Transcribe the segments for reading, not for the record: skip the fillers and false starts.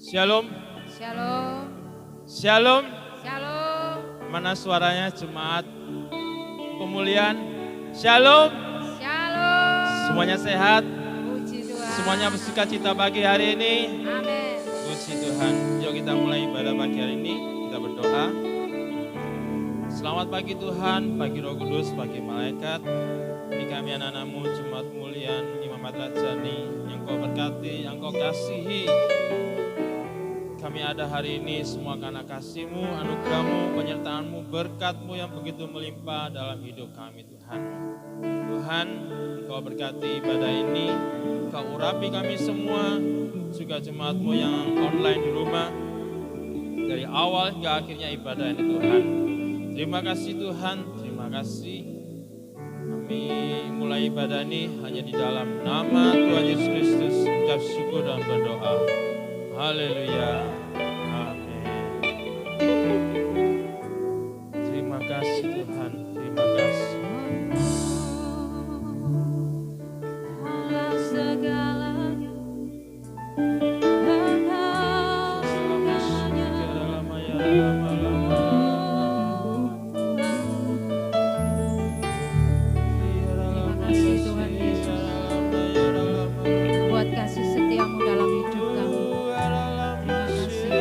Shalom. Shalom. Shalom. Shalom. Mana suaranya jemaat pemulihan? Shalom. Shalom. Semuanya sehat? Puji Tuhan. Semuanya bersuka cita pagi hari ini? Amin. Puji Tuhan. Yuk kita mulai ibadah pagi hari ini. Kita berdoa. Selamat pagi Tuhan, pagi Roh Kudus, pagi malaikat. Ini kami anak-anakmu, jemaat pemulihan, Imam Madrajani, yang kau berkati, yang kau kasihi. Kami ada hari ini semua karena kasih-Mu, anugerah-Mu, penyertaan-Mu, berkat-Mu yang begitu melimpah dalam hidup kami Tuhan. Tuhan, Engkau berkati ibadah ini, Engkau urapi kami semua, juga jemaat-Mu yang online di rumah, dari awal hingga akhirnya ibadah ini Tuhan. Terima kasih Tuhan, terima kasih. Kami mulai ibadah ini hanya di dalam nama Tuhan Yesus Kristus, ucap syukur dan berdoa. Haleluya. Amin. Terima kasih Tuhan. Terima kasih. Allah segalanya. Terima kasih Tuhan Yesus. Buat kasih setiamu dalam hidup kami. Terima kasih.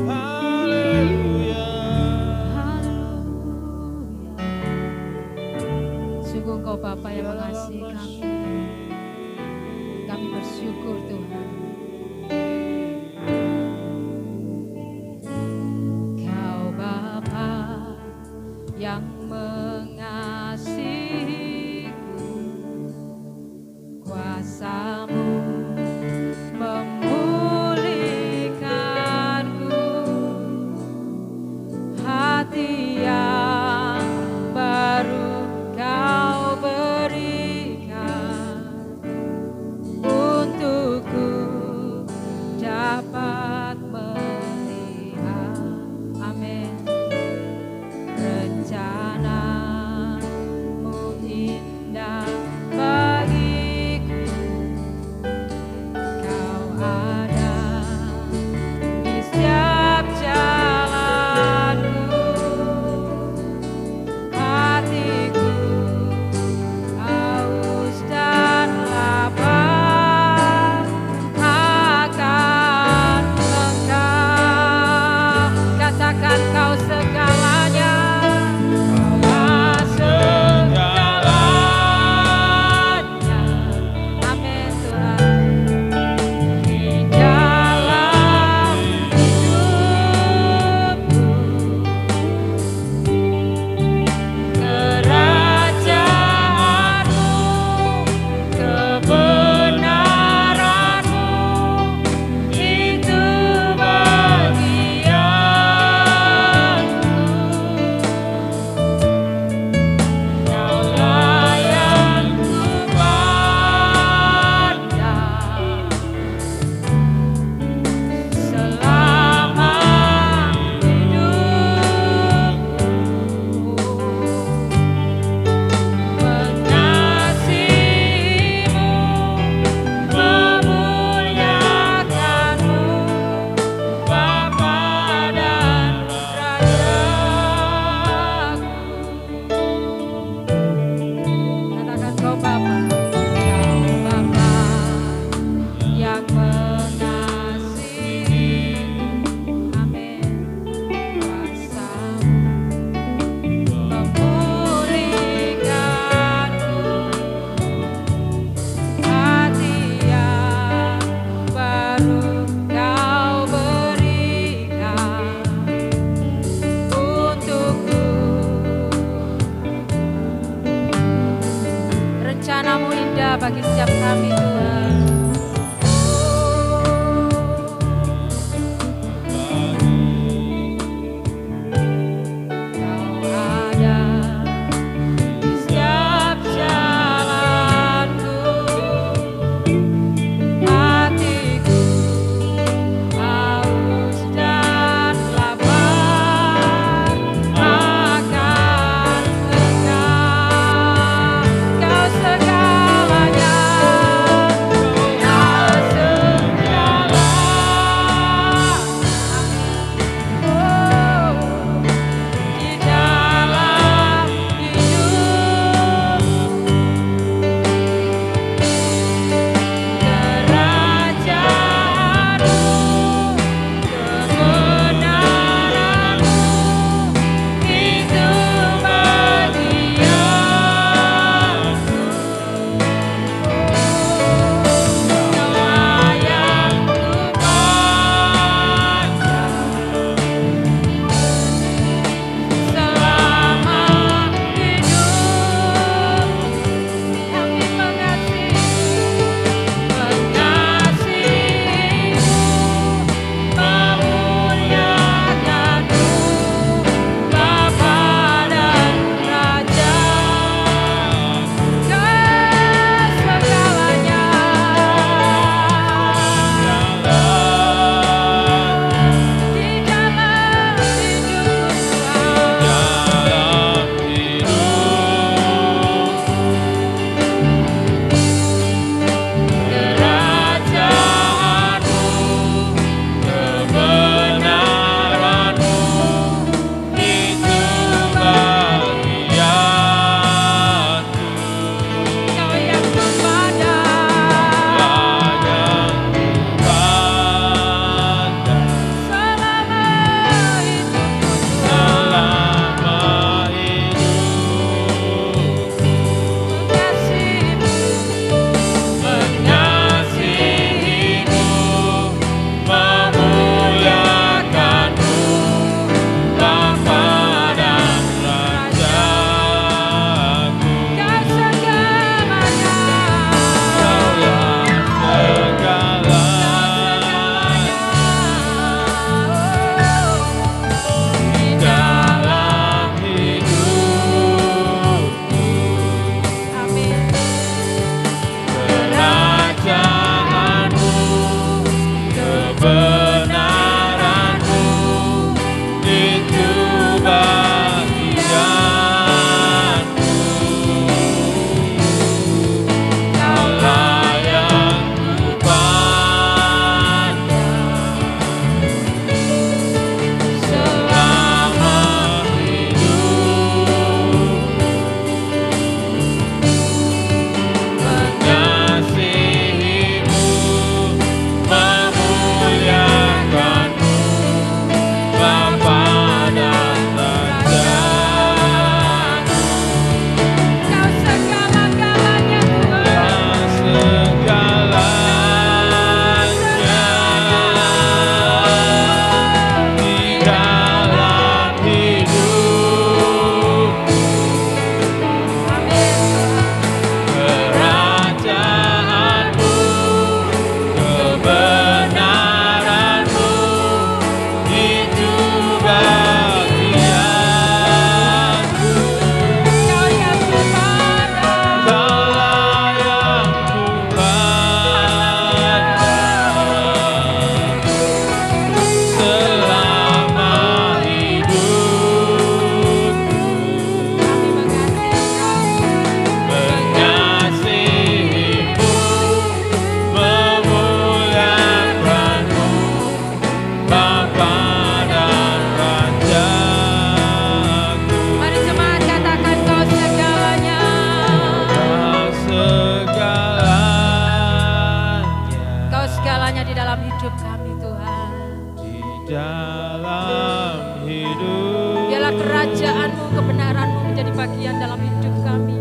Haleluya. Sungguh Engkau Bapa yang mengasihi kami. Kami bersyukur Tuhan. Kau Bapa yang mengasihiku, kuasa-Mu memulihkanku, hati yang baru Kau berikan, untukku dapat melihat. Amin. Rencana-Mu indah bagiku, Kau ada di setiap jalanku, hatiku haus dan lapar akan Engkau. Katakan Kau segalanya. Amin Tuhan. Di dalam hidupku, kerajaan-Mu, kebenaran-Mu, itu bagianku. Kaulah yang kupandang selama hidupku, mengasihi-Mu, memuliakan-Mu, Bapa dan Rajaku. Katakan Kau Bapa, Kau Bapa yang mengasihi. Amin. Kuasa-Mu memulihkanku, hati yang baru Kau berikan, untukku. Rencana-Mu indah bagi setiap kami Tuhan. Kau ada di setiap jalanku, hatiku haus dan lapar akan Engkau. Kau segalanya. dalam hidup. Biarlah kerajaan-Mu, kebenaran-Mu menjadi bagian dalam hidup kami.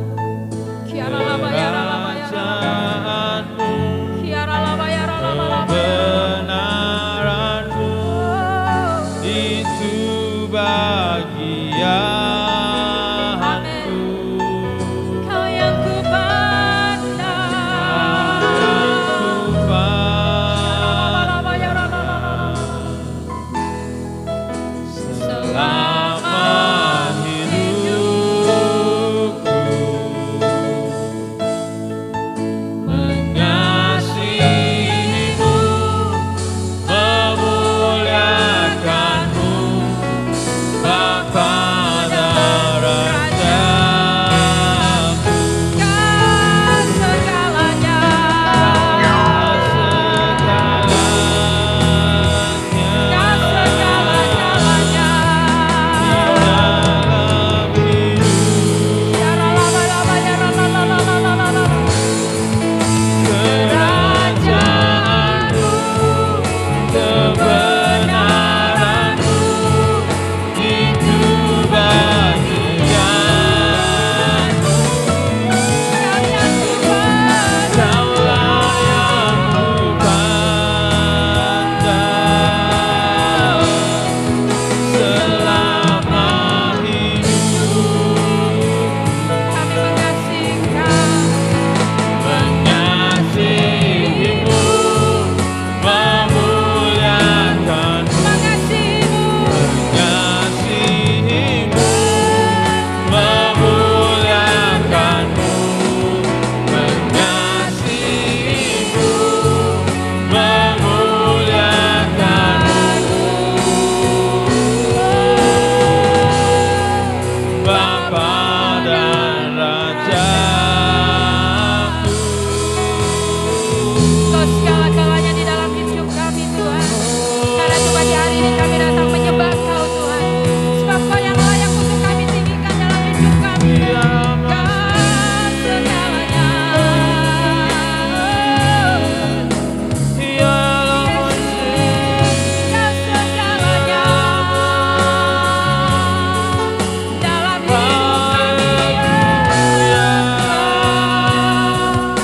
Kerajaanmu, kebenaranmu, itu bagianku. Kau yang ku Selama hidupku, mengasihimu, memuliakanmu, Bapa dan Rajaku. Kau segalanya.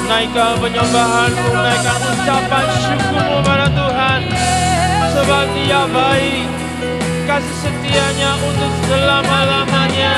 Naikkan penyembahanmu, naikkan ucapan syukurmu pada Tuhan. Sebab Dia baik, kasih setianya untuk selama-lamanya.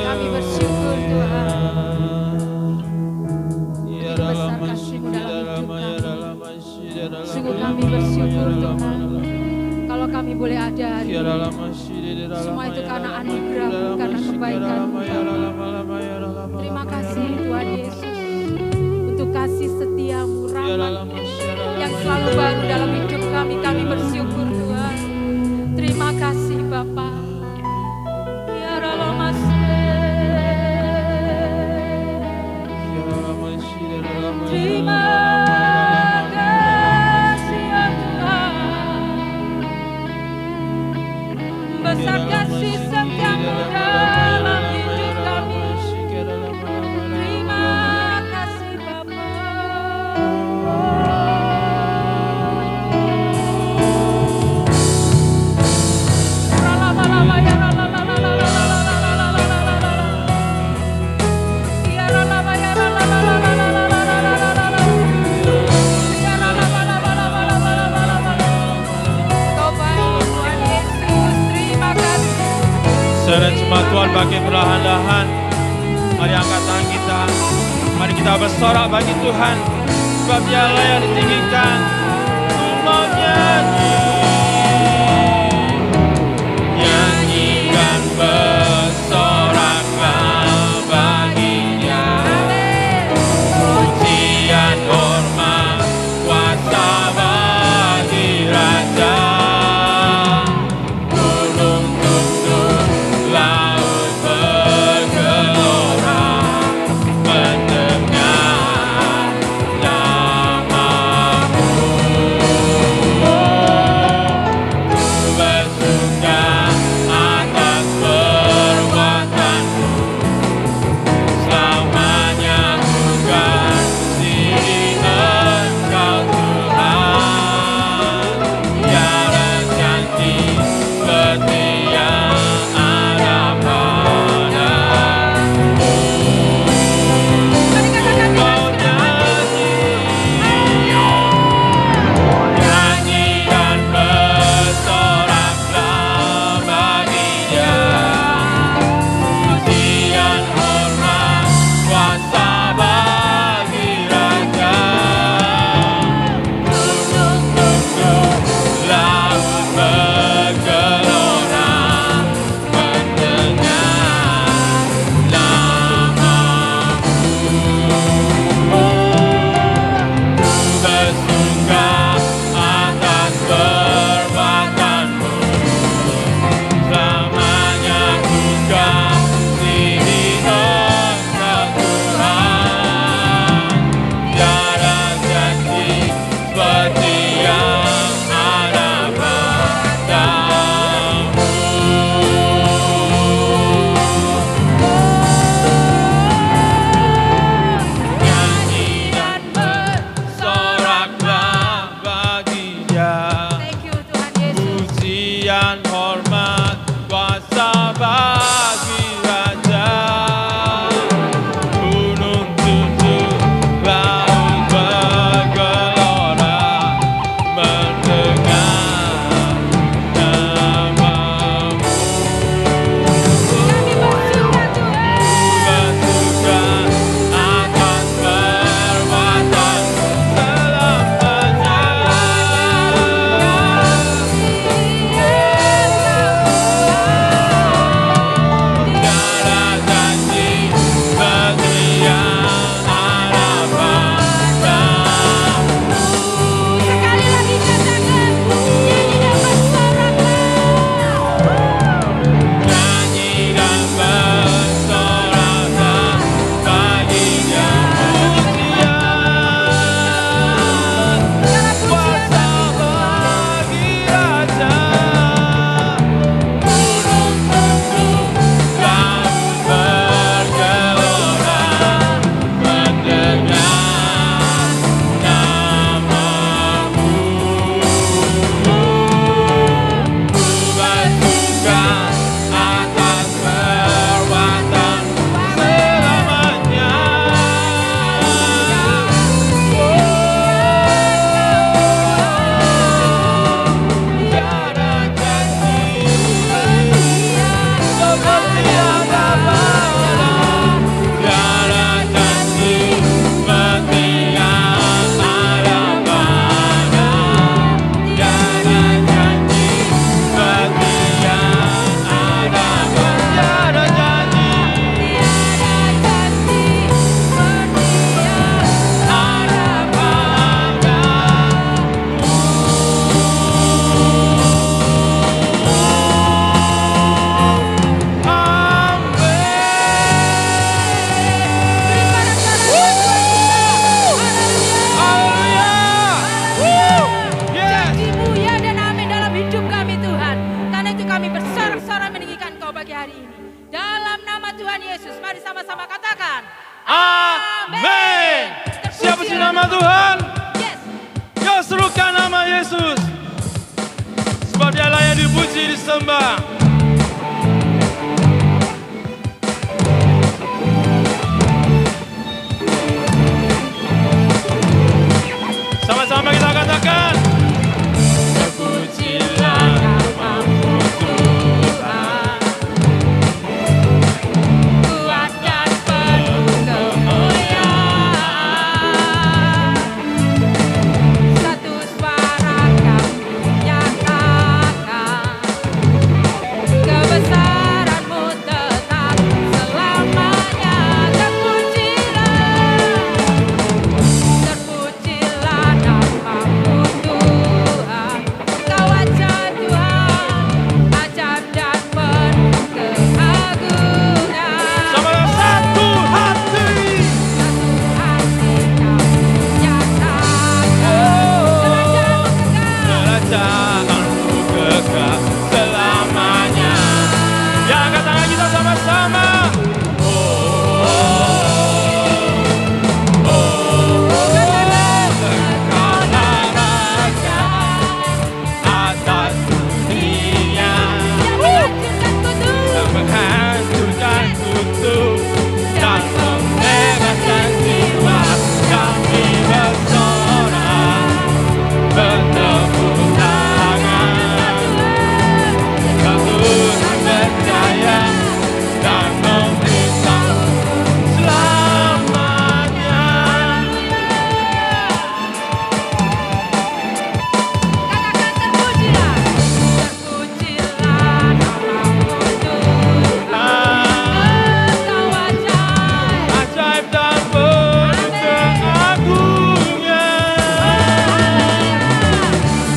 Kami bersyukur Tuhan. Begitu besar kasih-Mu dalam hidup kami. Sungguh kami bersyukur Tuhan. Kalau kami boleh ada hari ini, semua itu karena anugerah-Mu, karena kebaikan-Mu. Terima kasih Tuhan Yesus untuk kasih setia-Mu, rahmat yang selalu baru dalam hidup kami. Kami bersyukur Tuhan. Terima kasih Bapa. Ya Ralamas. Terima kasih ya Tuhan. Besar kasih setia-Mu dalam hidup kami. Terima kasih Bapa. Ralamalama ya Seren jemaat Tuhan bagi perlahan-lahan. Mari angkat tangan kita. Mari kita bersorak bagi Tuhan. Sebab Dialah yang ditinggikan. Mau nyanyi. Nyanyikan bersoraklah baginya. Pujian hormat kuasa bagi Raja. sembah. Sama-sama kita katakan, terpujilah namamu Tuhan, kuat dan penuh kemuliaan. Satu suara kami nyatakan, kebesaran-Mu tetap selamanya. Terpujilah namamu Tuhan, Kau ajaib Tuhan, ajaib dan penuh keagungan. sama satu hati. Satu hati kami nyatakan, Kerajaanmu kekal selamanya. Ya, angkat tangan kita sama-sama. Engkaulah Raja atas dunia, yang menghancurkan kutub dan membebaskan jiwa. Kami bersorak, bertepuk tangan. Tuhan berjaya dan memberitahu selamanya. terpujilah namamu Tuhan, Kau ajaib. Ajaib dan penuh keagungan.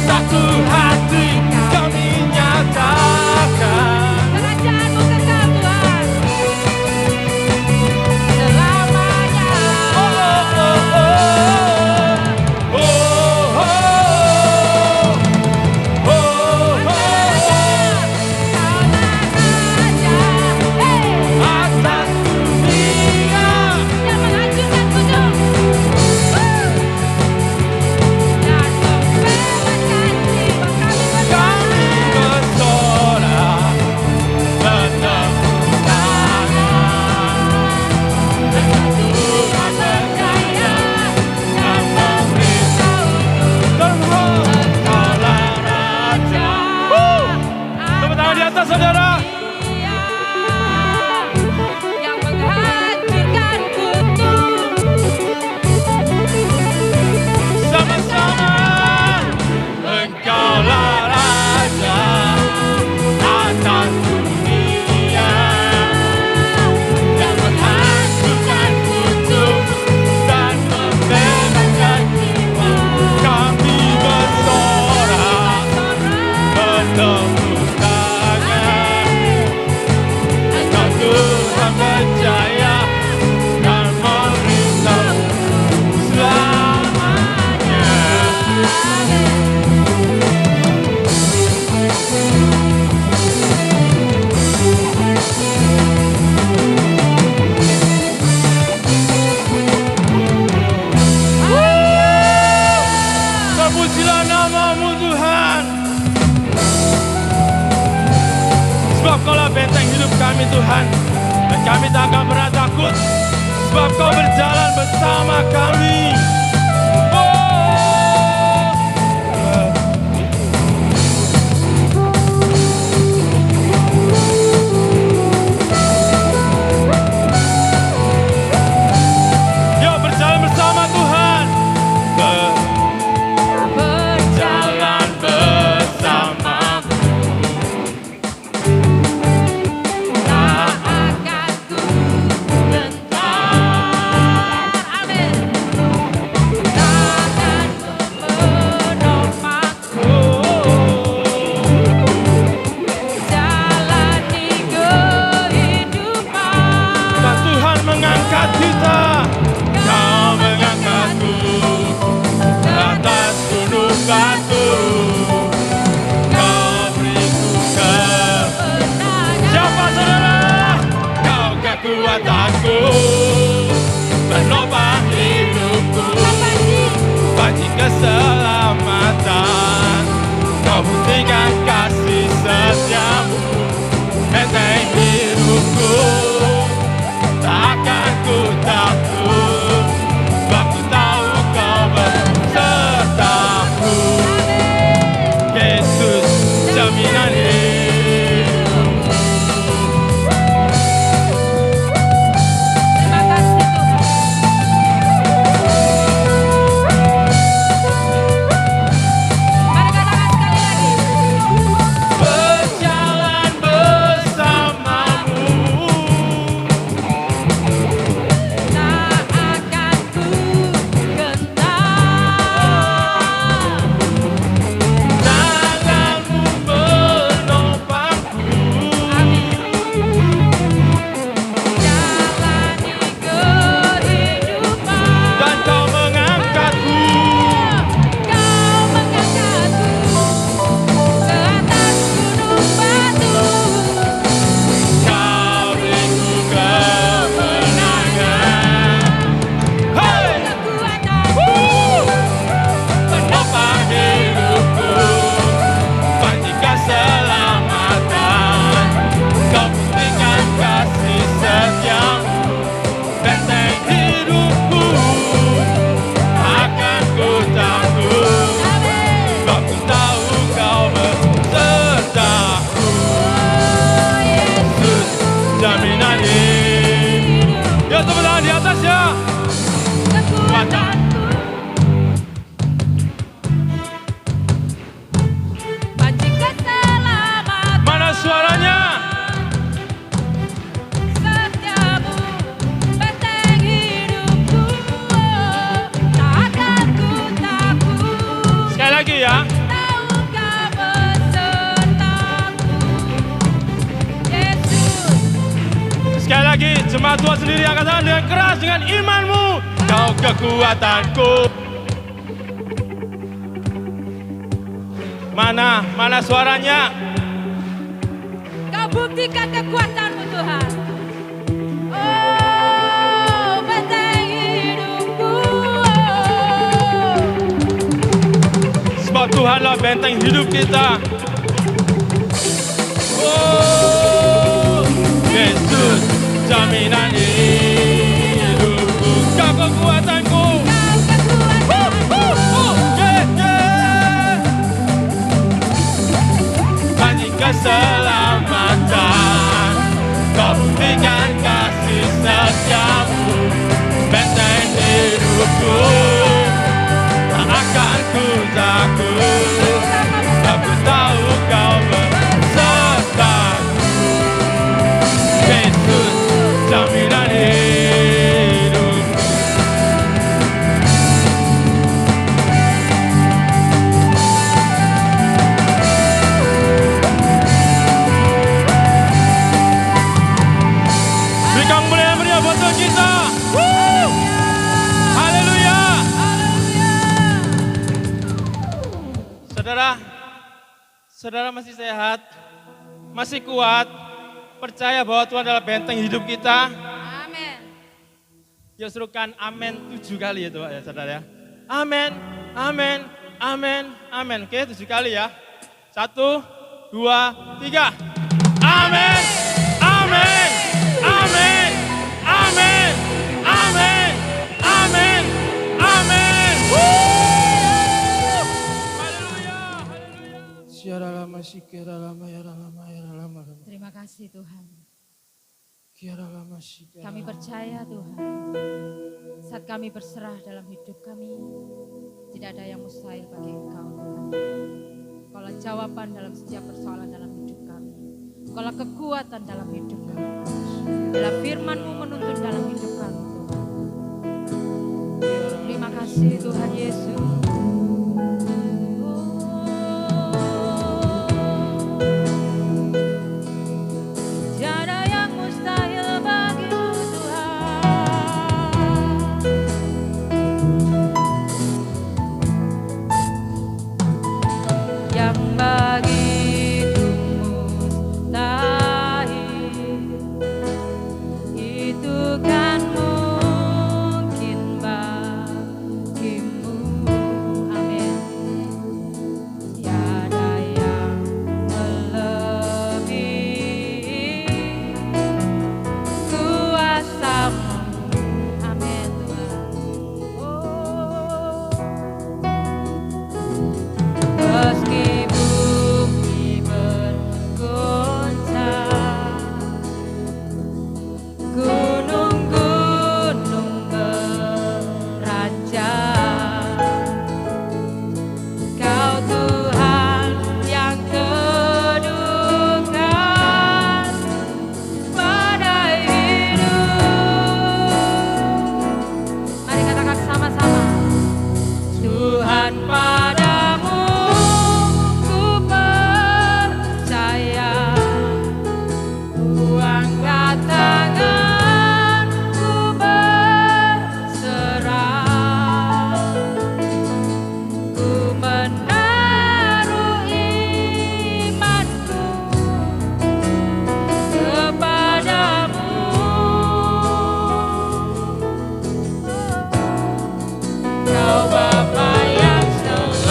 Satu hati kami nyatakan, Kerajaan-Mu kekal Tuhan, selamanya. atas dunia. Yang menghancurkan kutub dan membebaskan jiwa. Kami bersorak, bertepuk tangan. Tuhan berjaya Dan memberitahu Engkaulah Raja. Tepuk tangan di atas, saudara. yang menghancurkan kutub. Sama-sama. Engkaulah Raja atas dunia, yang menghancurkan kutub dan membebaskan jiwa. Kami bersorak, bertepuk tangan. Engkau Tuhan berjaya dan memberitahu selamanya. Terpujilah namamu Tuhan, sebab Kaulah benteng hidup kami Tuhan, dan kami tak akan pernah takut, sebab Kau berjalan bersama kami. Yuk berjalan bersama Tuhan. Berjalan bersamamu, Tak akan ku gentar. Amin. kekuatanku, penopang hidupku, bagi keselamatan, kau buktikan kasih setia. lagi ya. Tahukah besertaku, Yesus. Sekali lagi, jemaat Tuhan sendiri yang katakan dengan keras, dengan imanmu, kau kekuatanku. Mana suaranya? Kau buktikan kekuatanmu Tuhan. Oh, benteng hidupku. Sebab Tuhanlah benteng hidup kita. Oh, Yesus, jaminan hidupku, kau kekuatanku. Keselamatan, kau berikan kasih setiamu, benteng hidupku, tak akan ku takut, aku tahu kau besertaku. Yesus, jaminan hidup. Buat kita. Haleluya. Saudara masih sehat, masih kuat, percaya bahwa Tuhan adalah benteng hidup kita. Amin. Ya serukan amin 7 kali ya Tuhan ya saudara ya. Amin, amin, amin, amin. Oke 7 kali ya. 1, 2, 3. Amin, amin, amin. Amin, amin, amin, amin. Haleluya. Terima kasih Tuhan. Kami percaya Tuhan, saat kami berserah dalam hidup kami, tidak ada yang mustahil bagi Engkau Tuhan. Engkaulah jawaban dalam setiap persoalan dalam hidup kami. Engkaulah kekuatan dalam hidup kami. Bila firman-Mu menuntun dalam hidup kami Tuhan. Terima kasih Tuhan Yesus. Tiada yang mustahil bagi-Mu Tuhan. Yang bagiku mustahil, itu kan mungkin bagimu. Amin. Tiada yang melebihi kuasa-Mu. Amin Tuhan. Oh. Meski bumi bergoncang, gunung-gunung beranjak, Kau Tuhan yang kedudukan pada hidup. Mari katakan sama-sama. Tuhan padamu ku percaya, ku angkat tangan, ku berserah, ku menaruh imanku kepadamu. Kau Bapa yang selalu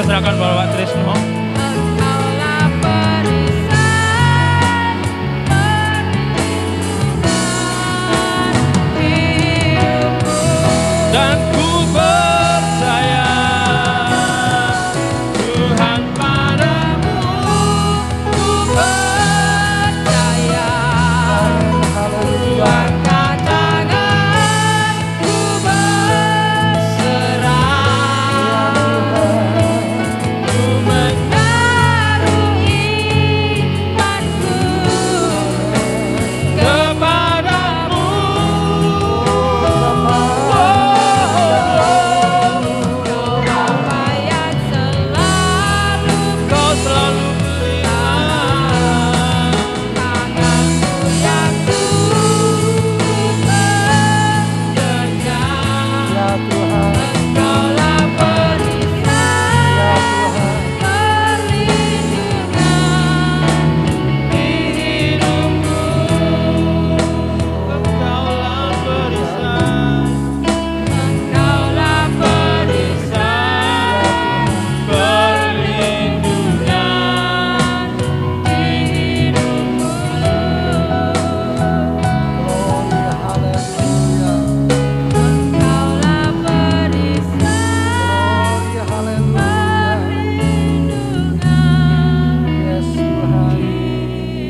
kita serahkan Bapak Trisno. Engkaulah perisai perlindungan hidupku. Dan ku percaya Tuhan padamu, Ku percaya Haleluya. angkat tangan, ku berserah. Ku menaruh imanku kepadamu. Kau Bapa yang selalu Kau selalu beriman. tanganmu yang sungguh mengenang. Ya Tuhan, Engkaulah perisai ya Tuhan. perlindungan hidupku. Engkaulah perisai Engkaulah perisai perlindungan hidupku. Glory, haleluya. Engkaulah perisai Glory, haleluya. perlindungan Yes, Tuhan.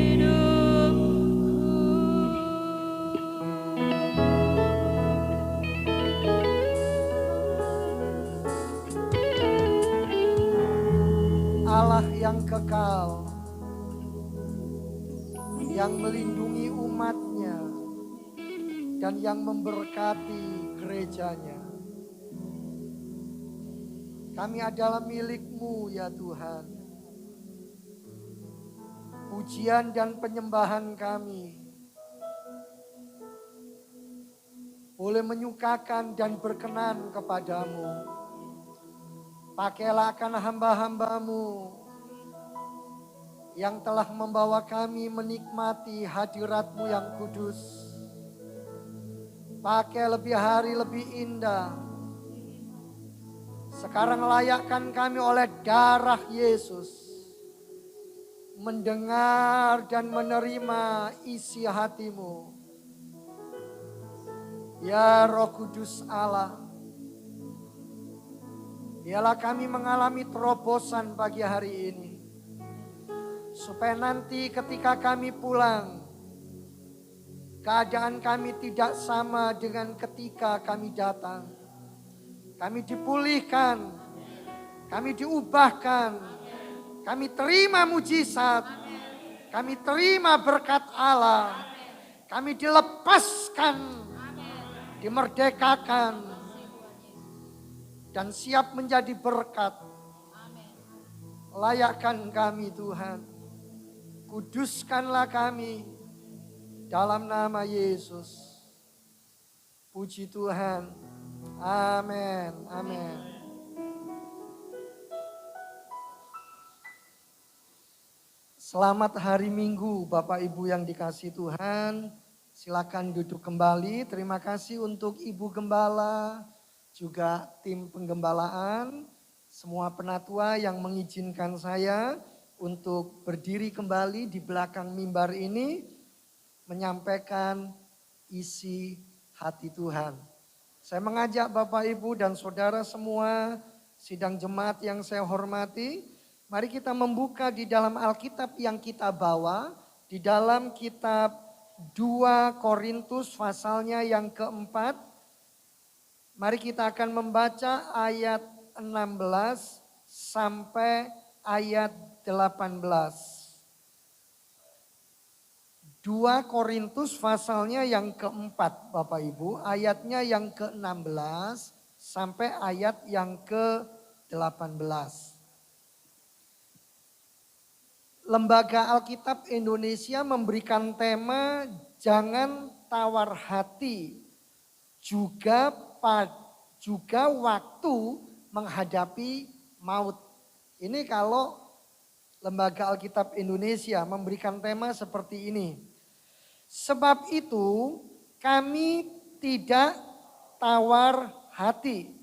hidupku. Allah yang kekal, yang melindungi umatnya, dan yang memberkati gerejanya. Kami adalah milik-Mu ya Tuhan. Pujian dan penyembahan kami boleh menyukakan dan berkenan kepadamu. Pakailah akan hamba-hamba-Mu yang telah membawa kami menikmati hadirat-Mu yang kudus. Pakai lebih hari lebih indah. Sekarang layakkan kami oleh darah Yesus mendengar dan menerima isi hati-Mu. Ya Roh Kudus Allah, biarlah kami mengalami terobosan pagi hari ini. Supaya nanti ketika kami pulang, keadaan kami tidak sama dengan ketika kami datang. Kami dipulihkan, kami diubahkan, kami terima mujizat, kami terima berkat Allah, kami dilepaskan, dimerdekakan, dan siap menjadi berkat. Layakkan kami Tuhan, kuduskanlah kami dalam nama Yesus. Puji Tuhan, amin, amin. Selamat hari Minggu Bapak Ibu yang dikasihi Tuhan. Silakan duduk kembali. Terima kasih untuk Ibu Gembala, juga tim penggembalaan, semua penatua yang mengizinkan saya untuk berdiri kembali di belakang mimbar ini, menyampaikan isi hati Tuhan. Saya mengajak Bapak Ibu dan Saudara semua, sidang jemaat yang saya hormati, mari kita membuka di dalam Alkitab yang kita bawa, di dalam kitab 2 Korintus pasalnya yang keempat. Mari kita akan membaca ayat 16 sampai ayat 18. 2 Korintus pasalnya yang keempat Bapak Ibu, ayatnya yang ke-16 sampai ayat yang ke-18. Lembaga Alkitab Indonesia memberikan tema jangan tawar hati, juga waktu menghadapi maut. Ini kalau Lembaga Alkitab Indonesia memberikan tema seperti ini. Sebab itu kami tidak tawar hati,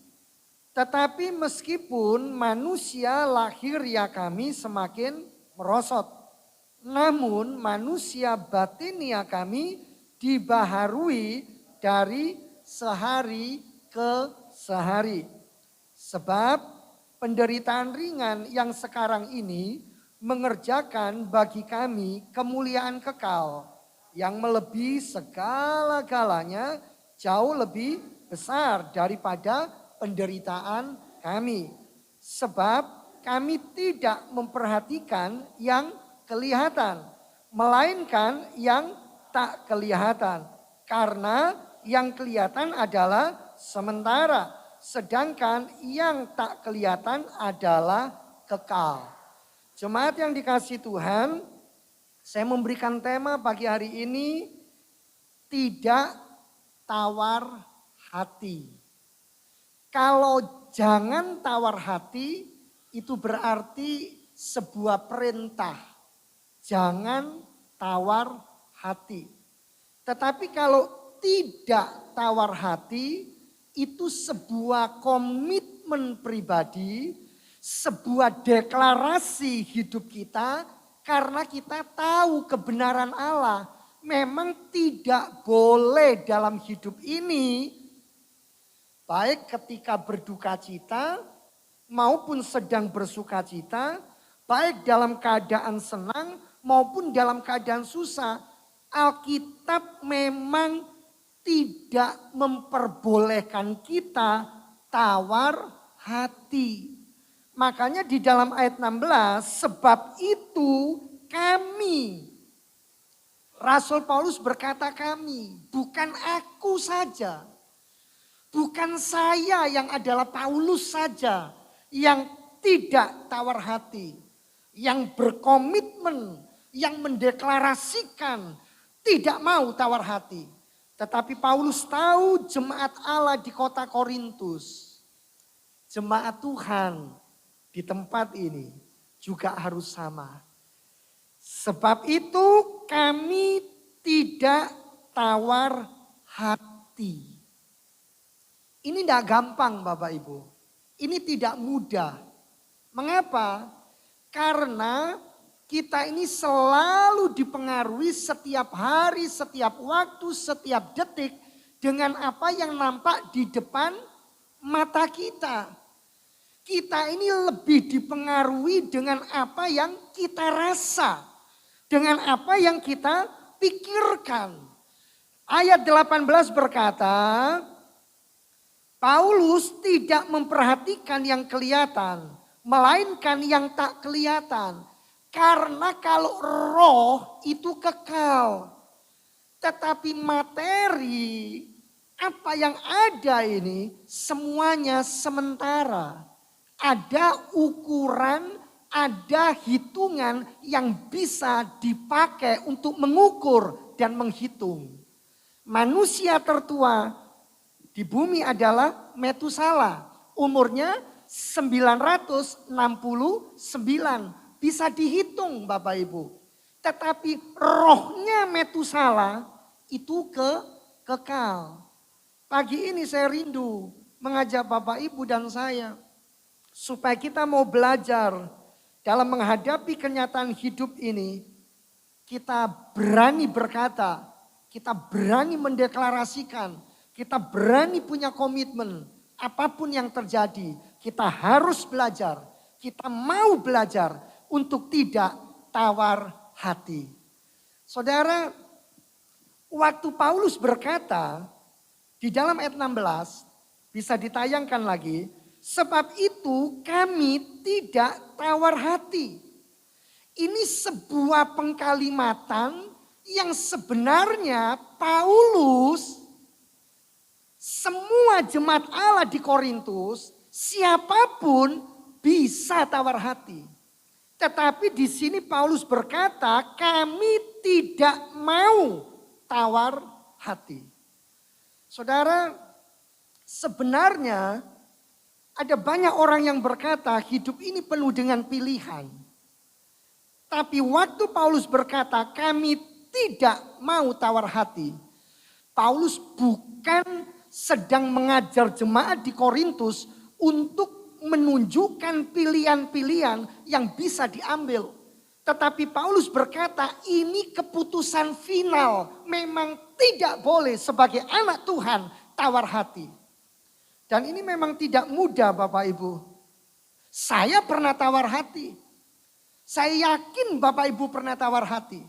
Tetapi meskipun manusia lahiriah kami semakin merosot, namun manusia batiniah kami dibaharui dari sehari ke sehari. Sebab penderitaan ringan yang sekarang ini mengerjakan bagi kami kemuliaan kekal yang melebihi segala-galanya, jauh lebih besar daripada penderitaan kami. Sebab kami tidak memperhatikan yang kelihatan, melainkan yang tak kelihatan. Karena yang kelihatan adalah sementara, sedangkan yang tak kelihatan adalah kekal. Jemaat yang dikasihi Tuhan, saya memberikan tema pagi hari ini, tidak tawar hati. Kalau jangan tawar hati, itu berarti sebuah perintah. Jangan tawar hati. Tetapi kalau tidak tawar hati, itu sebuah komitmen pribadi, sebuah deklarasi hidup kita, karena kita tahu kebenaran Allah. Memang tidak boleh dalam hidup ini, baik ketika berduka cita maupun sedang bersuka cita, baik dalam keadaan senang maupun dalam keadaan susah. Alkitab memang tidak memperbolehkan kita tawar hati. Makanya di dalam ayat 16, sebab itu kami, Rasul Paulus berkata kami, bukan aku saja. Bukan saya yang adalah Paulus saja yang tidak tawar hati. Yang berkomitmen, yang mendeklarasikan tidak mau tawar hati. Tetapi Paulus tahu jemaat Allah di kota Korintus, jemaat Tuhan di tempat ini juga harus sama. Sebab itu kami tidak tawar hati. Ini tidak gampang Bapak Ibu. Ini tidak mudah. Mengapa? Karena kita ini selalu dipengaruhi setiap hari, setiap waktu, setiap detik dengan apa yang nampak di depan mata kita. Kita ini lebih dipengaruhi dengan apa yang kita rasa, dengan apa yang kita pikirkan. Ayat 18 berkata, Paulus tidak memperhatikan yang kelihatan, melainkan yang tak kelihatan. Karena kalau roh itu kekal, tetapi materi apa yang ada ini semuanya sementara. Ada ukuran, ada hitungan yang bisa dipakai untuk mengukur dan menghitung. Manusia tertua di bumi adalah Metusala, umurnya 969, bisa dihitung Bapak Ibu. Tetapi rohnya Metusala itu kekal. Pagi ini saya rindu mengajak Bapak Ibu dan saya supaya kita mau belajar dalam menghadapi kenyataan hidup ini. Kita berani berkata, kita berani mendeklarasikan, kita berani punya komitmen. Apapun yang terjadi, kita harus belajar. Kita mau belajar untuk tidak tawar hati. Saudara, waktu Paulus berkata di dalam ayat 16, bisa ditayangkan lagi. Sebab itu kami tidak tawar hati. Ini sebuah pengkalimatan yang sebenarnya Paulus, semua jemaat Allah di Korintus, siapapun bisa tawar hati. Tetapi di sini Paulus berkata, kami tidak mau tawar hati. Saudara, sebenarnya ada banyak orang yang berkata hidup ini penuh dengan pilihan. Tapi waktu Paulus berkata kami tidak mau tawar hati, Paulus bukan sedang mengajar jemaat di Korintus untuk menunjukkan pilihan-pilihan yang bisa diambil. Tetapi Paulus berkata ini keputusan final. Memang tidak boleh sebagai anak Tuhan tawar hati. Dan ini memang tidak mudah Bapak Ibu. Saya pernah tawar hati. Saya yakin Bapak Ibu pernah tawar hati.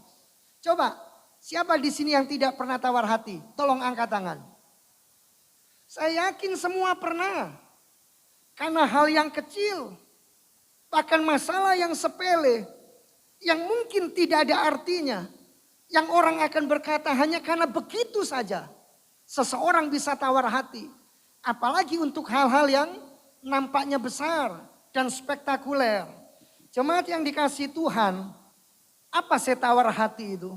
Coba siapa di sini yang tidak pernah tawar hati? Tolong angkat tangan. Saya yakin semua pernah. Karena hal yang kecil. Bahkan masalah yang sepele. Yang mungkin tidak ada artinya. Yang orang akan berkata hanya karena begitu saja. Seseorang bisa tawar hati. Apalagi untuk hal-hal yang nampaknya besar dan spektakuler. Jemaat yang dikasihi Tuhan. Apa sih tawar hati itu?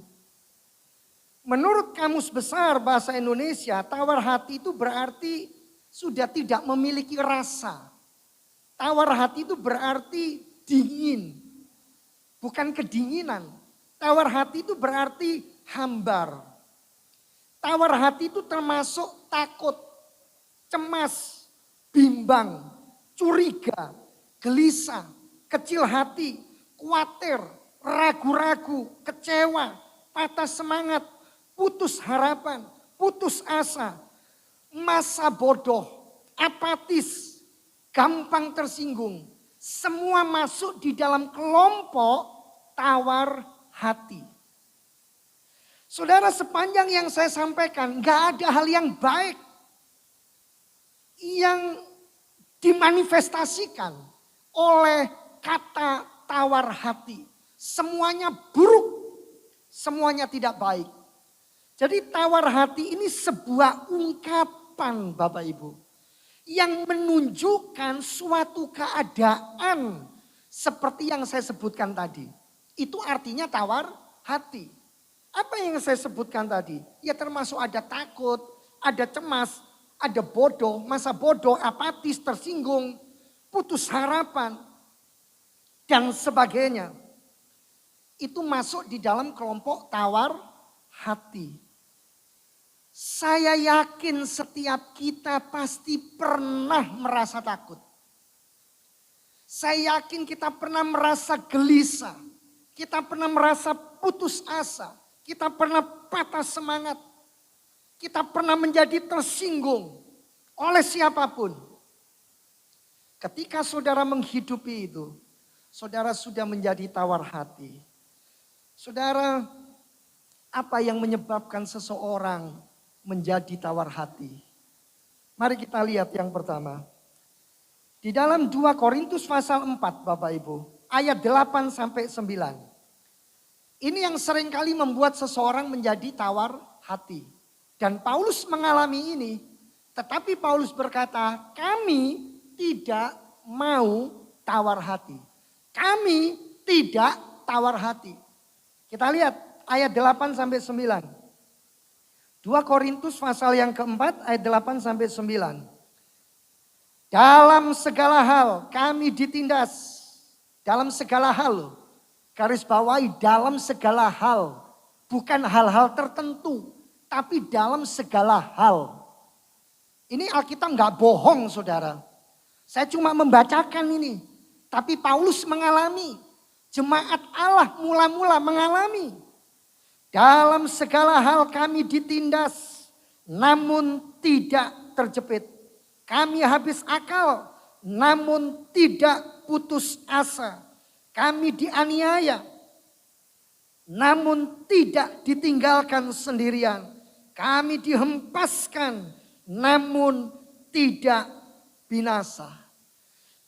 Menurut Kamus Besar Bahasa Indonesia, tawar hati itu berarti sudah tidak memiliki rasa. Tawar hati itu berarti dingin. Bukan kedinginan. Tawar hati itu berarti hambar. Tawar hati itu termasuk takut, cemas, bimbang, curiga, gelisah, kecil hati, khawatir, ragu-ragu, kecewa, patah semangat, putus harapan, putus asa, masa bodoh, apatis, gampang tersinggung. Semua masuk di dalam kelompok tawar hati. Saudara, sepanjang yang saya sampaikan gak ada hal yang baik yang dimanifestasikan oleh kata tawar hati. Semuanya buruk, semuanya tidak baik. Jadi tawar hati ini sebuah ungkapan Bapak Ibu. Yang menunjukkan suatu keadaan seperti yang saya sebutkan tadi. Itu artinya tawar hati. Apa yang saya sebutkan tadi? Ya termasuk ada takut, ada cemas, ada bodoh, masa bodoh, apatis, tersinggung, putus harapan, dan sebagainya. Itu masuk di dalam kelompok tawar hati. Saya yakin setiap kita pasti pernah merasa takut. Saya yakin kita pernah merasa gelisah. Kita pernah merasa putus asa. Kita pernah patah semangat. Kita pernah menjadi tersinggung oleh siapapun. Ketika saudara menghidupi itu, saudara sudah menjadi tawar hati. Saudara, apa yang menyebabkan seseorang menjadi tawar hati? Mari kita lihat yang pertama. Di dalam 2 Korintus pasal 4 Bapak Ibu, ayat 8 sampai 9. Ini yang seringkali membuat seseorang menjadi tawar hati. Dan Paulus mengalami ini, tetapi Paulus berkata, kami tidak mau tawar hati. Kami tidak tawar hati. Kita lihat ayat 8 sampai 9. 2 Korintus pasal yang keempat ayat 8 sampai 9. Dalam segala hal kami ditindas. Dalam segala hal. Garis bawahi dalam segala hal. Bukan hal-hal tertentu. Tapi dalam segala hal. Ini Alkitab nggak bohong saudara. Saya cuma membacakan ini. Tapi Paulus mengalami. Jemaat Allah mula-mula mengalami. Dalam segala hal kami ditindas, namun tidak terjepit. Kami habis akal, namun tidak putus asa. Kami dianiaya, namun tidak ditinggalkan sendirian. Kami dihempaskan, namun tidak binasa.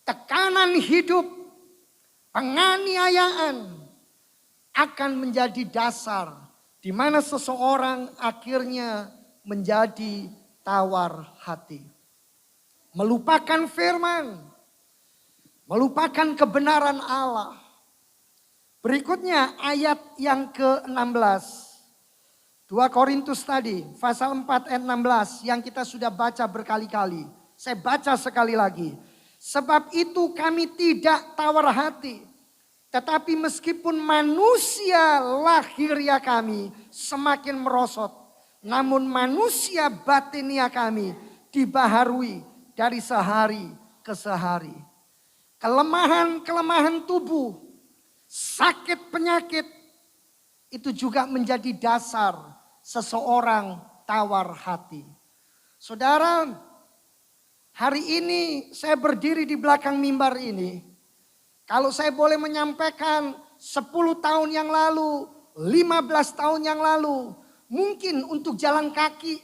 Tekanan hidup, penganiayaan akan menjadi dasar di mana seseorang akhirnya menjadi tawar hati. Melupakan firman. Melupakan kebenaran Allah. Berikutnya ayat yang ke-16. 2 Korintus tadi, pasal 4 ayat 16 yang kita sudah baca berkali-kali. Saya baca sekali lagi. Sebab itu kami tidak tawar hati. Tetapi meskipun manusia lahiriah kami semakin merosot. Namun manusia batinia kami dibaharui dari sehari kesehari. Kelemahan-kelemahan tubuh, sakit penyakit, itu juga menjadi dasar seseorang tawar hati. Saudara, hari ini saya berdiri di belakang mimbar ini. Kalau saya boleh menyampaikan 10 tahun yang lalu, 15 tahun yang lalu, mungkin untuk jalan kaki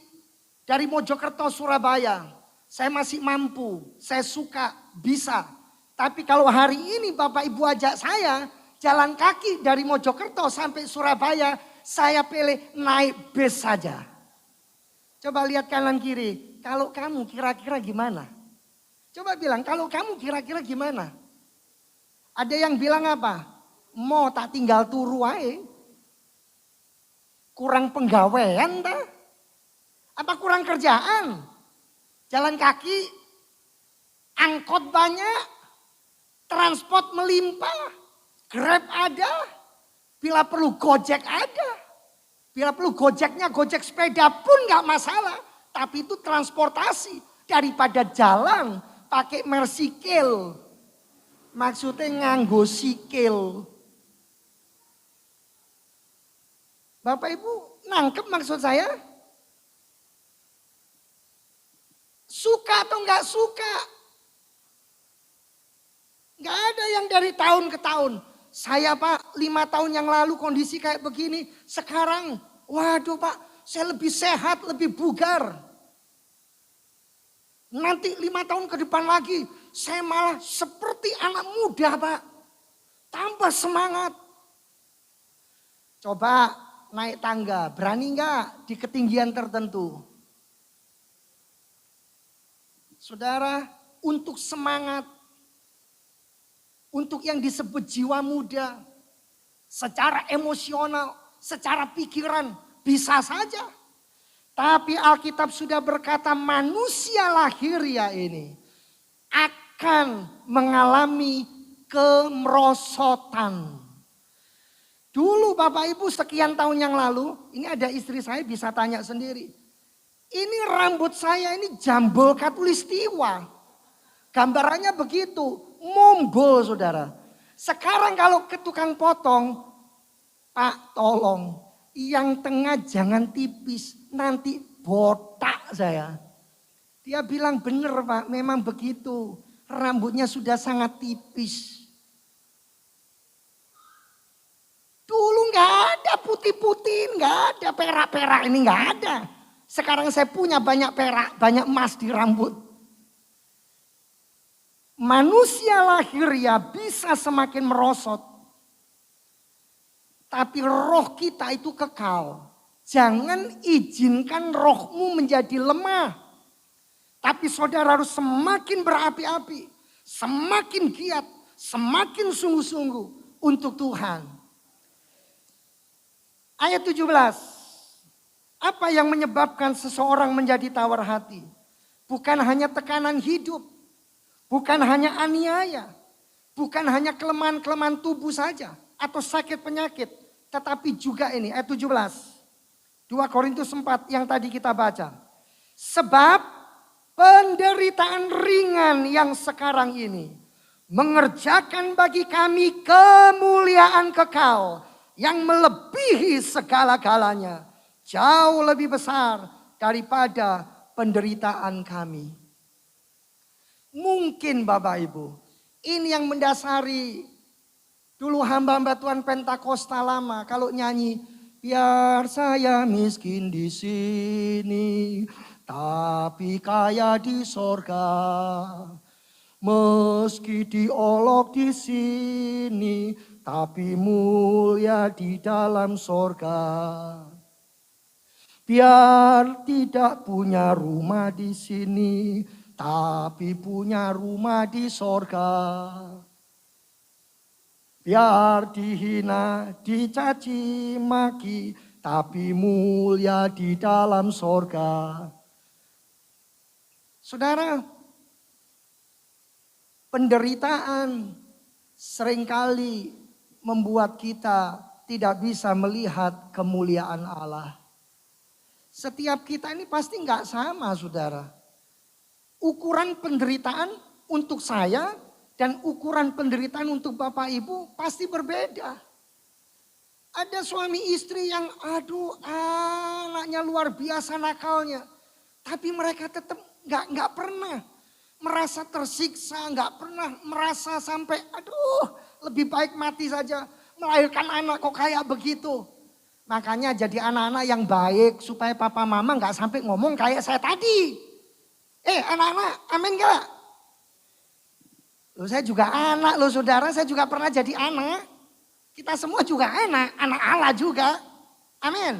dari Mojokerto, Surabaya, saya masih mampu, saya suka, bisa. Tapi kalau hari ini Bapak Ibu ajak saya jalan kaki dari Mojokerto sampai Surabaya, saya pilih naik bis saja. Coba lihat kanan kiri, kalau kamu kira-kira gimana? Coba bilang, kalau kamu kira-kira gimana? Ada yang bilang apa? Mau tak tinggal turu ae. Kurang penggawean dah. Apa kurang kerjaan? Jalan kaki, angkot banyak, transport melimpah, Grab ada, bila perlu Gojek ada. Bila perlu Gojeknya Gojek sepeda pun gak masalah. Tapi itu transportasi daripada jalan pakai mersikil. Maksudnya nganggo sikil. Bapak Ibu nangkep maksud saya? Suka atau enggak suka? Enggak ada yang dari tahun ke tahun. Saya Pak 5 tahun yang lalu kondisi kayak begini. Sekarang waduh Pak saya lebih sehat, lebih bugar. Nanti 5 tahun ke depan lagi saya malah seperti anak muda Pak. Tambah semangat. Coba naik tangga, berani enggak di ketinggian tertentu? Saudara, untuk semangat, untuk yang disebut jiwa muda, secara emosional, secara pikiran, bisa saja. Tapi Alkitab sudah berkata manusia lahiriah ini akan mengalami kemerosotan. Dulu Bapak Ibu sekian tahun yang lalu, ini ada istri saya bisa tanya sendiri. Ini rambut saya ini jambul katulistiwa. Gambarannya begitu, mombol saudara. Sekarang kalau ke tukang potong, Pak tolong yang tengah jangan tipis, nanti botak saya. Dia bilang bener Pak, memang begitu. Rambutnya sudah sangat tipis. Dulu nggak ada putih-putih, nggak ada perak-perak ini nggak ada. Sekarang saya punya banyak perak, banyak emas di rambut. Manusia lahiriah bisa semakin merosot. Tapi roh kita itu kekal. Jangan izinkan rohmu menjadi lemah. Tapi saudara harus semakin berapi-api. Semakin giat, semakin sungguh-sungguh untuk Tuhan. Ayat 17. Apa yang menyebabkan seseorang menjadi tawar hati? Bukan hanya tekanan hidup. Bukan hanya aniaya. Bukan hanya kelemahan-kelemahan tubuh saja. Atau sakit penyakit. Tetapi juga ini ayat 17. 2 Korintus 4 yang tadi kita baca. Sebab penderitaan ringan yang sekarang ini mengerjakan bagi kami kemuliaan kekal yang melebihi segala-galanya. Jauh lebih besar daripada penderitaan kami. Mungkin Bapak Ibu, ini yang mendasari dulu hamba-hamba Tuhan Pentakosta lama kalau nyanyi, biar saya miskin di sini, tapi kaya di sorga. Meski diolok di sini, tapi mulia di dalam sorga. Biar tidak punya rumah di sini, tapi punya rumah di sorga. Biar dihina, dicaci maki, tapi mulia di dalam sorga. Saudara, penderitaan seringkali membuat kita tidak bisa melihat kemuliaan Allah. Setiap kita ini pasti nggak sama saudara. Ukuran penderitaan, untuk saya dan ukuran penderitaan untuk Bapak Ibu pasti berbeda. Ada suami istri yang anaknya luar biasa nakalnya. Tapi mereka tetap nggak pernah merasa tersiksa, nggak pernah merasa sampai lebih baik mati saja. Melahirkan anak kok kayak begitu. Makanya jadi anak-anak yang baik supaya papa mama nggak sampai ngomong kayak saya tadi. Anak-anak, amin gak? Loh saya juga anak loh saudara, saya juga pernah jadi anak. Kita semua juga anak Allah juga. Amin.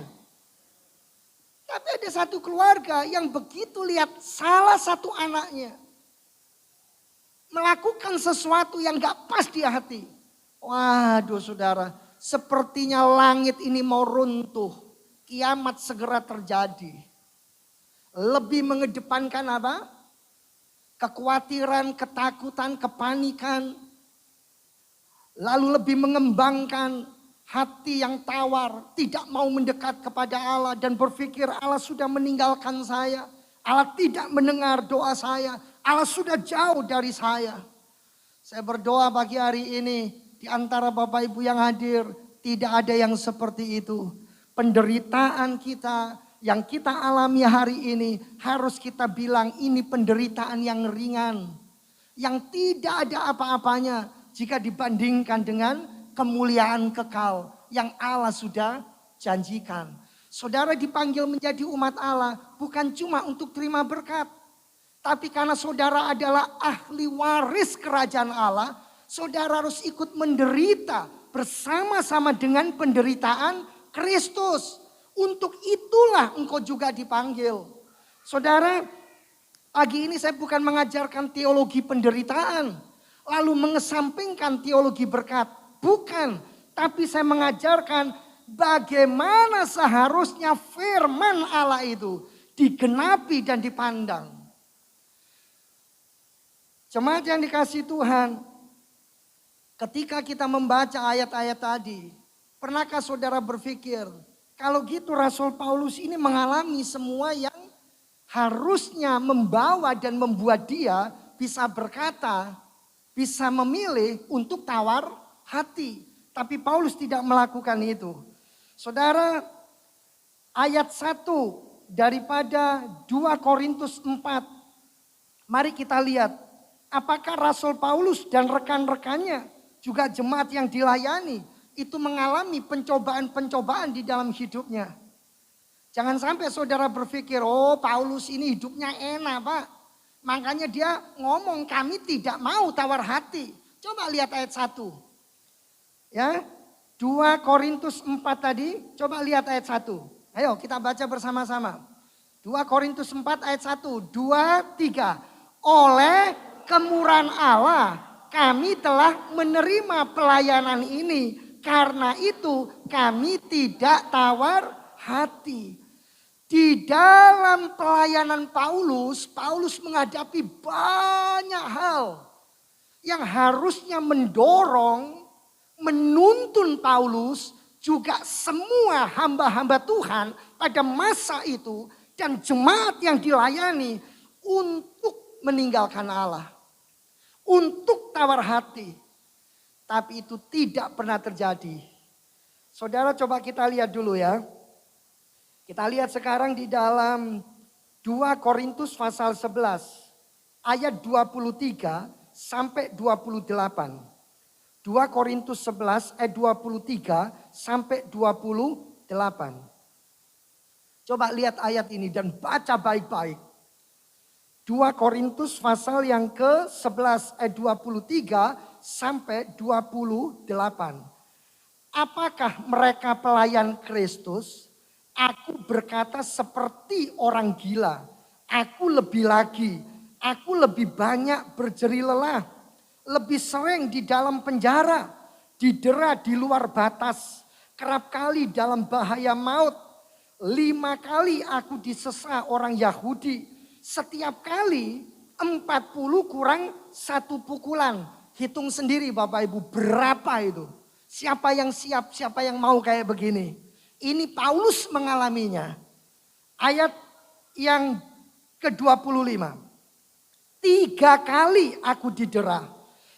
Tapi ada satu keluarga yang begitu lihat salah satu anaknya melakukan sesuatu yang gak pas di hati. Waduh saudara, sepertinya langit ini mau runtuh. Kiamat segera terjadi. Lebih mengedepankan apa? Kekhawatiran, ketakutan, kepanikan. Lalu lebih mengembangkan hati yang tawar. Tidak mau mendekat kepada Allah dan berpikir Allah sudah meninggalkan saya. Allah tidak mendengar doa saya. Allah sudah jauh dari saya. Saya berdoa pagi hari ini di antara Bapak Ibu yang hadir. Tidak ada yang seperti itu. Penderitaan kita yang kita alami hari ini harus kita bilang ini penderitaan yang ringan. Yang tidak ada apa-apanya jika dibandingkan dengan kemuliaan kekal yang Allah sudah janjikan. Saudara dipanggil menjadi umat Allah bukan cuma untuk terima berkat. Tapi karena saudara adalah ahli waris kerajaan Allah, saudara harus ikut menderita bersama-sama dengan penderitaan Kristus. Untuk itulah engkau juga dipanggil. Saudara, pagi ini saya bukan mengajarkan teologi penderitaan. Lalu mengesampingkan teologi berkat. Bukan, tapi saya mengajarkan bagaimana seharusnya firman Allah itu digenapi dan dipandang. Jemaat yang dikasihi Tuhan, ketika kita membaca ayat-ayat tadi, pernahkah saudara berpikir, kalau gitu Rasul Paulus ini mengalami semua yang harusnya membawa dan membuat dia bisa berkata, bisa memilih untuk tawar hati. Tapi Paulus tidak melakukan itu. Saudara, ayat 1 daripada 2 Korintus 4. Mari kita lihat, apakah Rasul Paulus dan rekan-rekannya juga jemaat yang dilayani itu mengalami pencobaan-pencobaan di dalam hidupnya. Jangan sampai saudara berpikir, Paulus ini hidupnya enak Pak. Makanya dia ngomong kami tidak mau tawar hati. Coba lihat ayat 1. Ya, 2 Korintus 4 tadi, coba lihat ayat 1. Ayo kita baca bersama-sama. 2 Korintus 4 ayat 1, 2, 3. Oleh kemurahan Allah kami telah menerima pelayanan ini. Karena itu kami tidak tawar hati. Di dalam pelayanan Paulus menghadapi banyak hal yang harusnya mendorong, menuntun Paulus juga semua hamba-hamba Tuhan pada masa itu dan jemaat yang dilayani untuk meninggalkan Allah, untuk tawar hati. Tapi itu tidak pernah terjadi. Saudara coba kita lihat dulu ya. Kita lihat sekarang di dalam 2 Korintus pasal 11 ayat 23 sampai 28. 2 Korintus 11 ayat 23 sampai 28. Coba lihat ayat ini dan baca baik-baik. 2 Korintus pasal yang ke-11 ayat 23 sampai 28. Apakah mereka pelayan Kristus? Aku berkata seperti orang gila. Aku lebih lagi. Aku lebih banyak berjeri lelah. Lebih sering di dalam penjara. Didera di luar batas. Kerap kali dalam bahaya maut. 5 kali aku disesa orang Yahudi. Setiap kali 40 kurang 1 pukulan. Hitung sendiri Bapak Ibu berapa itu. Siapa yang siap, siapa yang mau kayak begini. Ini Paulus mengalaminya. Ayat yang ke-25. 3 kali aku didera.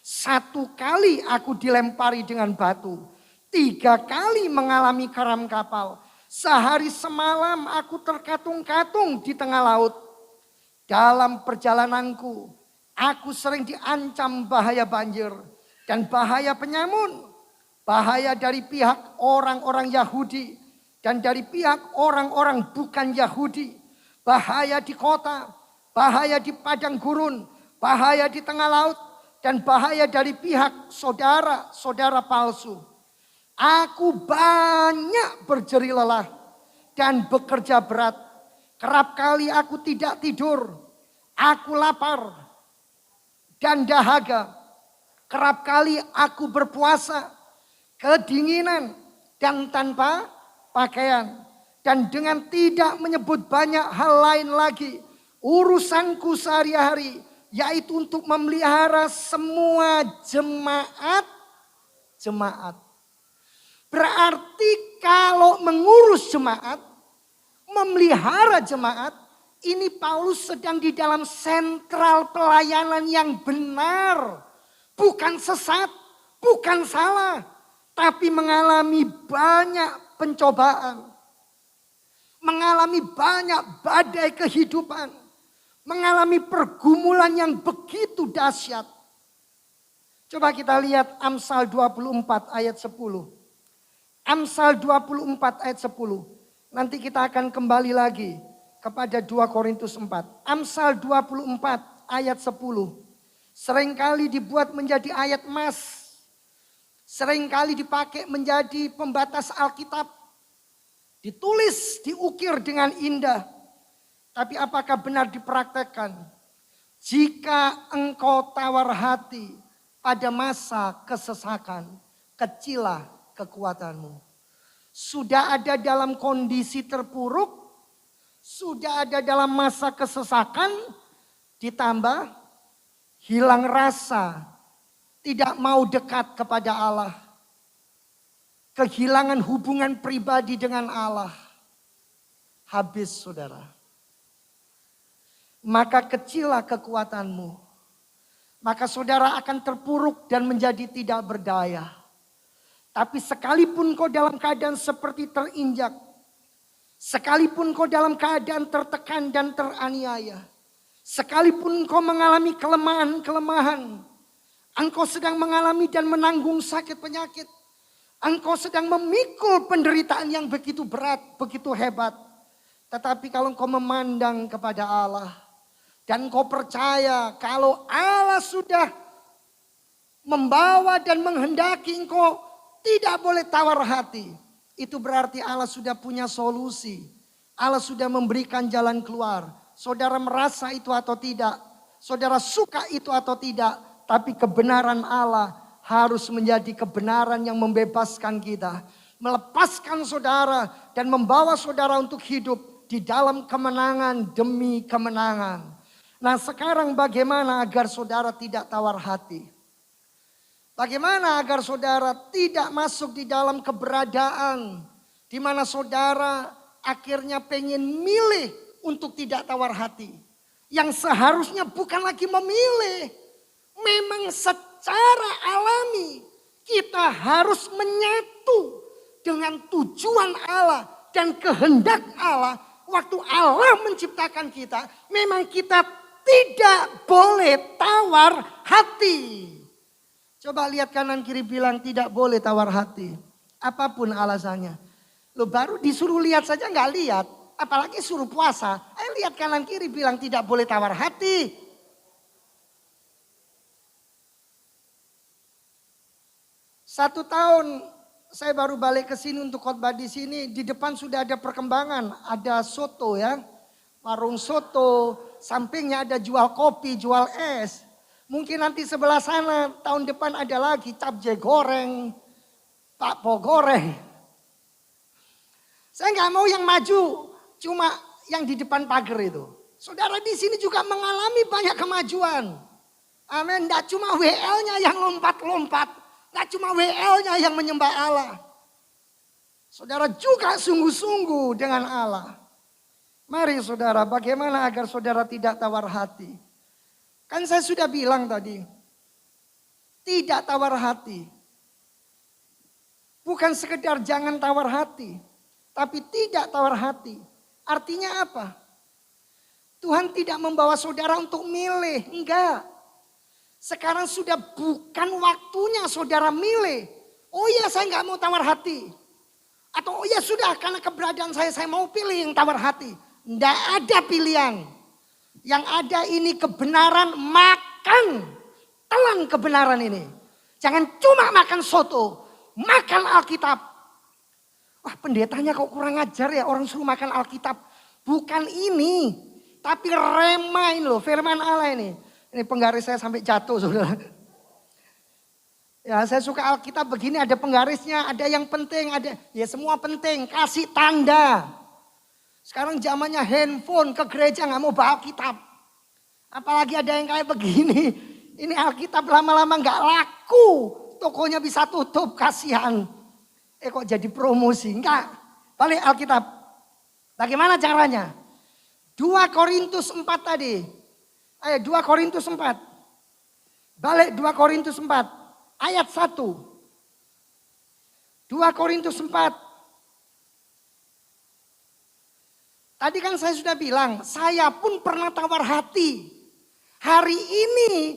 1 kali aku dilempari dengan batu. 3 kali mengalami karam kapal. Sehari semalam aku terkatung-katung di tengah laut. Dalam perjalananku, aku sering diancam bahaya banjir dan bahaya penyamun. Bahaya dari pihak orang-orang Yahudi dan dari pihak orang-orang bukan Yahudi. Bahaya di kota, bahaya di padang gurun, bahaya di tengah laut, dan bahaya dari pihak saudara-saudara palsu. Aku banyak berjerih lelah dan bekerja berat. Kerap kali aku tidak tidur. Aku lapar dan dahaga. Kerap kali aku berpuasa, kedinginan dan tanpa pakaian. Dan dengan tidak menyebut banyak hal lain lagi, urusanku sehari-hari yaitu untuk memelihara semua jemaat. Berarti kalau mengurus jemaat, memelihara jemaat, ini Paulus sedang di dalam sentral pelayanan yang benar. Bukan sesat, bukan salah, tapi mengalami banyak pencobaan. Mengalami banyak badai kehidupan. Mengalami pergumulan yang begitu dahsyat. Coba kita lihat Amsal 24 ayat 10. Amsal 24 ayat 10. Nanti kita akan kembali lagi kepada 2 Korintus 4. Amsal 24 ayat 10. Seringkali dibuat menjadi ayat emas. Seringkali dipakai menjadi pembatas Alkitab. Ditulis, diukir dengan indah. Tapi apakah benar dipraktekkan? Jika engkau tawar hati pada masa kesesakan, kecilah kekuatanmu. Sudah ada dalam kondisi terpuruk, sudah ada dalam masa kesesakan, ditambah hilang rasa, tidak mau dekat kepada Allah. Kehilangan hubungan pribadi dengan Allah. Habis saudara. Maka kecilah kekuatanmu. Maka saudara akan terpuruk dan menjadi tidak berdaya. Tapi sekalipun kau dalam keadaan seperti terinjak. Sekalipun kau dalam keadaan tertekan dan teraniaya. Sekalipun kau mengalami kelemahan-kelemahan. Engkau sedang mengalami dan menanggung sakit penyakit. Engkau sedang memikul penderitaan yang begitu berat, begitu hebat. Tetapi kalau engkau memandang kepada Allah. Dan engkau percaya kalau Allah sudah membawa dan menghendaki engkau tidak boleh tawar hati. Itu berarti Allah sudah punya solusi. Allah sudah memberikan jalan keluar. Saudara merasa itu atau tidak. Saudara suka itu atau tidak. Tapi kebenaran Allah harus menjadi kebenaran yang membebaskan kita. Melepaskan saudara dan membawa saudara untuk hidup di dalam kemenangan demi kemenangan. Nah sekarang bagaimana agar saudara tidak tawar hati? Bagaimana agar saudara tidak masuk di dalam keberadaan di mana saudara akhirnya pengen milih untuk tidak tawar hati. Yang seharusnya bukan lagi memilih. Memang secara alami kita harus menyatu dengan tujuan Allah dan kehendak Allah. Waktu Allah menciptakan kita, memang kita tidak boleh tawar hati. Coba lihat kanan kiri bilang tidak boleh tawar hati. Apapun alasannya. Lo baru disuruh lihat saja nggak lihat. Apalagi suruh puasa. Lihat kanan kiri bilang tidak boleh tawar hati. Satu tahun saya baru balik ke sini untuk khotbah di sini. Di depan sudah ada perkembangan. Ada soto ya. Warung soto. Sampingnya ada jual kopi, jual es. Mungkin nanti sebelah sana tahun depan ada lagi capje goreng, pakpo goreng. Saya nggak mau yang maju, cuma yang di depan pagar itu. Saudara di sini juga mengalami banyak kemajuan. Amin. Nggak cuma WL-nya yang lompat-lompat, nggak cuma WL-nya yang menyembah Allah. Saudara juga sungguh-sungguh dengan Allah. Mari saudara, bagaimana agar saudara tidak tawar hati? Kan saya sudah bilang tadi, tidak tawar hati. Bukan sekedar jangan tawar hati, tapi tidak tawar hati. Artinya apa? Tuhan tidak membawa saudara untuk milih, enggak. Sekarang sudah bukan waktunya saudara milih. Oh iya saya enggak mau tawar hati. Atau oh ya sudah karena keberadaan saya mau pilih yang tawar hati. Enggak ada pilihan. Yang ada ini kebenaran, makan. Telan kebenaran ini. Jangan cuma makan soto. Makan Alkitab. Wah pendetanya kok kurang ajar ya orang suruh makan Alkitab. Bukan ini. Tapi rema ini loh firman Allah ini. Ini penggaris saya sampai jatuh saudara. Ya saya suka Alkitab begini ada penggarisnya. Ada yang penting ada. Ya semua penting. Kasih tanda. Sekarang zamannya handphone ke gereja gak mau bawa Alkitab. Apalagi ada yang kayak begini. Ini Alkitab lama-lama gak laku. Tokonya bisa tutup, kasihan. Kok jadi promosi? Enggak. Balik Alkitab. Bagaimana caranya? 2 Korintus 4 tadi. Ayo 2 Korintus 4. Balik 2 Korintus 4. Ayat 1. 2 Korintus 4. Tadi kan saya sudah bilang, saya pun pernah tawar hati. Hari ini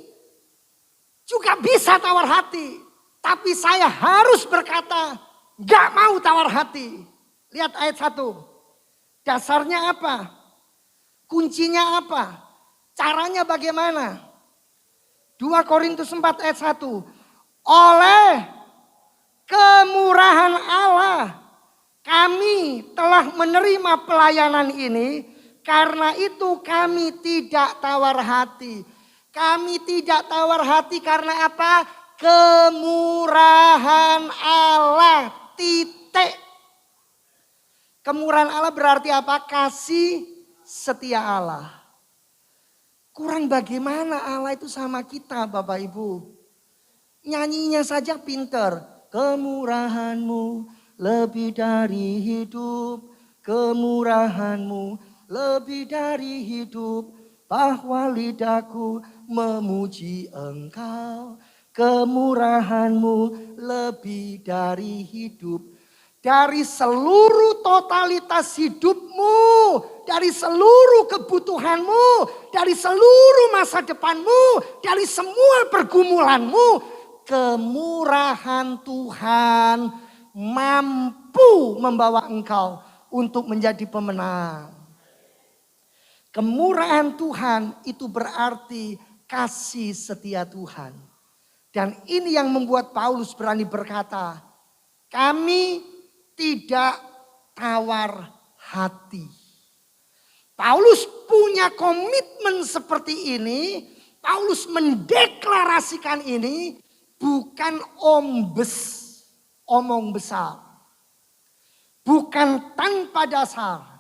juga bisa tawar hati. Tapi saya harus berkata, gak mau tawar hati. Lihat ayat 1. Dasarnya apa? Kuncinya apa? Caranya bagaimana? 2 Korintus 4 ayat 1. Oleh kemurahan Allah, kami telah menerima pelayanan ini. Karena itu kami tidak tawar hati. Kami tidak tawar hati karena apa? Kemurahan Allah, titik. Kemurahan Allah berarti apa? Kasih setia Allah. Kurang bagaimana Allah itu sama kita Bapak Ibu. Nyanyinya saja pinter. Kemurahanmu lebih dari hidup. Kemurahanmu lebih dari hidup. Bahwa lidahku memuji Engkau. Kemurahanmu lebih dari hidup. Dari seluruh totalitas hidupmu. Dari seluruh kebutuhanmu. Dari seluruh masa depanmu. Dari semua pergumulanmu. Kemurahan Tuhan mampu membawa engkau untuk menjadi pemenang. Kemurahan Tuhan itu berarti kasih setia Tuhan. Dan ini yang membuat Paulus berani berkata, kami tidak tawar hati. Paulus punya komitmen seperti ini. Paulus mendeklarasikan ini bukan omong besar. Bukan tanpa dasar.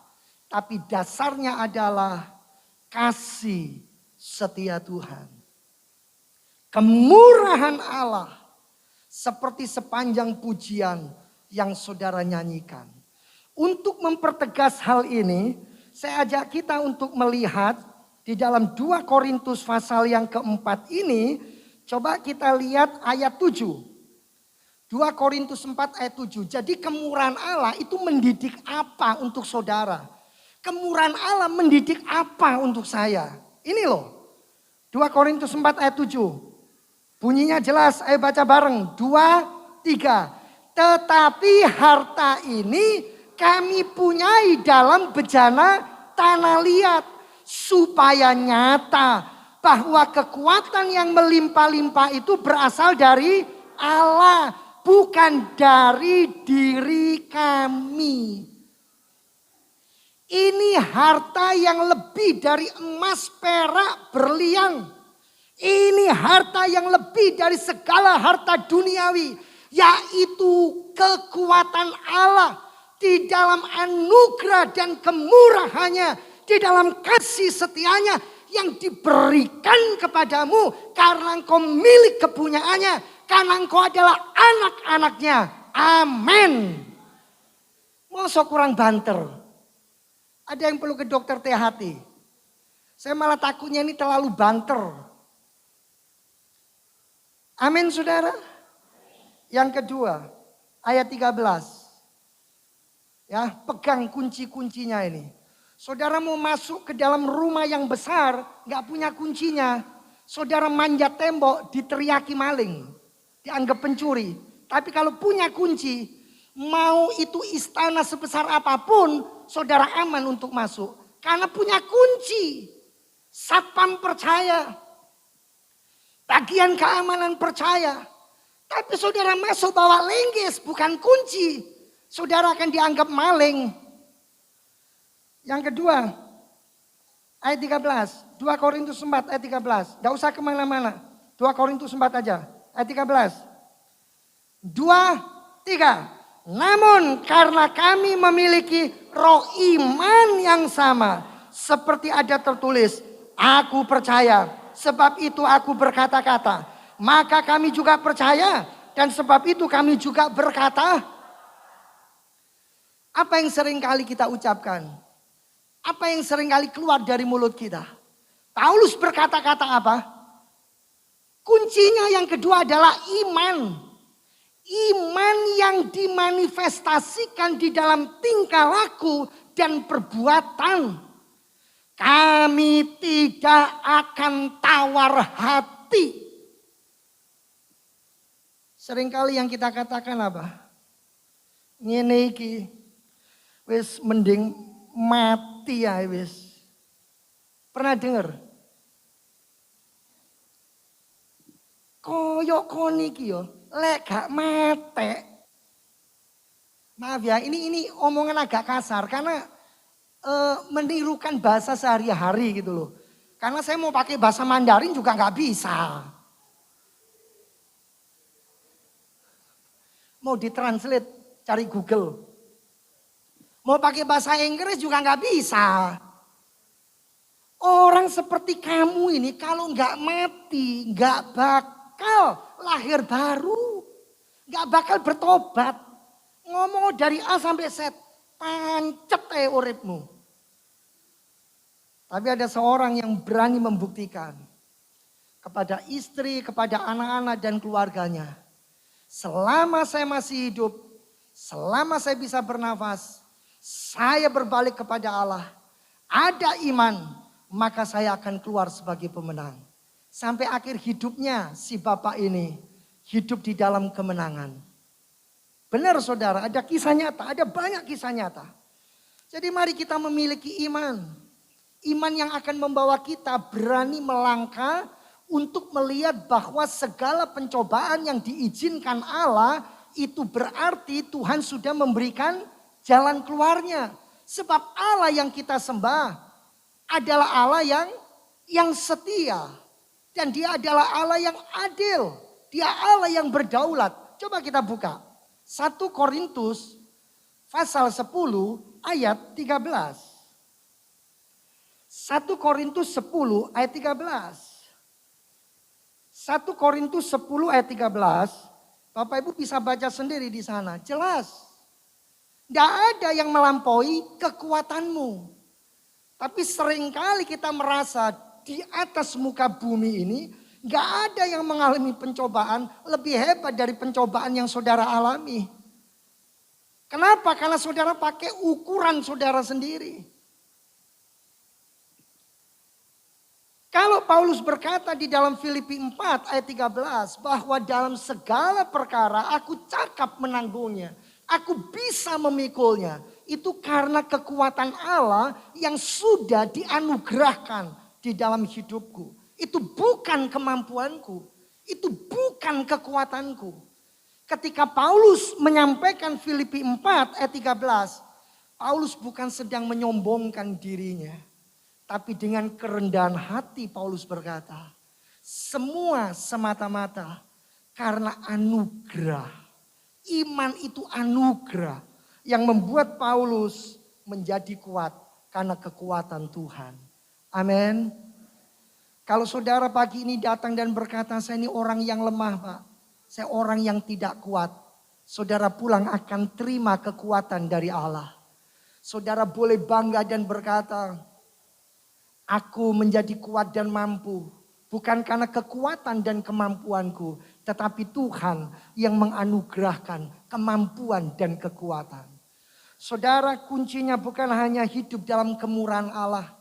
Tapi dasarnya adalah kasih setia Tuhan. Kemurahan Allah seperti sepanjang pujian yang saudara nyanyikan. Untuk mempertegas hal ini, saya ajak kita untuk melihat di dalam 2 Korintus pasal yang keempat ini. Coba kita lihat ayat 7. 2 Korintus 4 ayat 7. Jadi kemurahan Allah itu mendidik apa untuk saudara? Kemurahan Allah mendidik apa untuk saya? Ini loh. 2 Korintus 4 ayat 7. Bunyinya jelas, ayo baca bareng. 2, 3. Tetapi harta ini kami punyai dalam bejana tanah liat. Supaya nyata bahwa kekuatan yang melimpah-limpah itu berasal dari Allah. Bukan dari diri kami. Ini harta yang lebih dari emas, perak, berlian. Ini harta yang lebih dari segala harta duniawi. Yaitu kekuatan Allah. Di dalam anugerah dan kemurahannya. Di dalam kasih setianya. Yang diberikan kepadamu. Karena engkau milik kepunyaannya. Karena engkau adalah anak-anaknya. Amin. Masa kurang banter. Ada yang perlu ke dokter THT. Saya malah takutnya ini terlalu banter. Amin saudara. Yang kedua, ayat 13. Ya, pegang kunci-kuncinya ini. Saudara mau masuk ke dalam rumah yang besar, gak punya kuncinya. Saudara manjat tembok, diteriaki maling. Dianggap pencuri. Tapi kalau punya kunci, mau itu istana sebesar apapun, saudara aman untuk masuk. Karena punya kunci. Satpam percaya. Bagian keamanan percaya. Tapi saudara masuk bawa lengges, bukan kunci. Saudara akan dianggap maling. Yang kedua, ayat 13. 2 Korintus 4 ayat 13. Tidak usah kemana-mana. 2 Korintus 4 aja. Ayat 13. 2, 3. Namun karena kami memiliki roh iman yang sama. Seperti ada tertulis. Aku percaya. Sebab itu aku berkata-kata. Maka kami juga percaya. Dan sebab itu kami juga berkata. Apa yang sering kali kita ucapkan? Apa yang sering kali keluar dari mulut kita? Paulus berkata-kata apa? Kuncinya yang kedua adalah iman. Iman yang dimanifestasikan di dalam tingkah laku dan perbuatan. Kami tidak akan tawar hati. Seringkali yang kita katakan apa? Ngene iki. Wis mending mati ya wis. Pernah dengar? Koyok koni iki yo, lek gak mate. Maaf ya, ini omongan agak kasar karena menirukan bahasa sehari-hari gitu loh. Karena saya mau pakai bahasa Mandarin juga gak bisa. Mau ditranslate, cari Google. Mau pakai bahasa Inggris juga nggak bisa. Orang seperti kamu ini kalau nggak mati, nggak bakal lahir baru. Nggak bakal bertobat. Ngomong dari A sampai Z, pancet uripmu. Tapi ada seorang yang berani membuktikan. Kepada istri, kepada anak-anak dan keluarganya. Selama saya masih hidup, selama saya bisa bernafas, saya berbalik kepada Allah. Ada iman, maka saya akan keluar sebagai pemenang. Sampai akhir hidupnya si bapak ini hidup di dalam kemenangan. Benar saudara, ada kisah nyata, ada banyak kisah nyata. Jadi mari kita memiliki iman. Iman yang akan membawa kita berani melangkah untuk melihat bahwa segala pencobaan yang diizinkan Allah itu berarti Tuhan sudah memberikan jalan keluarnya. Sebab Allah yang kita sembah adalah Allah yang setia. Dan dia adalah Allah yang adil. Dia Allah yang berdaulat. Coba kita buka. 1 Korintus pasal 10 ayat 13. 1 Korintus 10 ayat 13. 1 Korintus 10 ayat 13. Bapak Ibu bisa baca sendiri di sana. Jelas. Tidak ada yang melampaui kekuatanmu. Tapi seringkali kita merasa di atas muka bumi ini gak ada yang mengalami pencobaan lebih hebat dari pencobaan yang saudara alami. Kenapa? Karena saudara pakai ukuran saudara sendiri. Kalau Paulus berkata di dalam Filipi 4 ayat 13 bahwa dalam segala perkara aku cakap menanggungnya. Aku bisa memikulnya. Itu karena kekuatan Allah yang sudah dianugerahkan di dalam hidupku. Itu bukan kemampuanku. Itu bukan kekuatanku. Ketika Paulus menyampaikan Filipi 4 ayat 13. Paulus bukan sedang menyombongkan dirinya. Tapi dengan kerendahan hati Paulus berkata. Semua semata-mata karena anugerah. Iman itu anugerah yang membuat Paulus menjadi kuat karena kekuatan Tuhan. Amin. Kalau saudara pagi ini datang dan berkata saya ini orang yang lemah Pak. Saya orang yang tidak kuat. Saudara pulang akan terima kekuatan dari Allah. Saudara boleh bangga dan berkata aku menjadi kuat dan mampu Bukan karena kekuatan dan kemampuanku, tetapi Tuhan yang menganugerahkan kemampuan dan kekuatan. Saudara, kuncinya bukan hanya hidup dalam kemurahan Allah.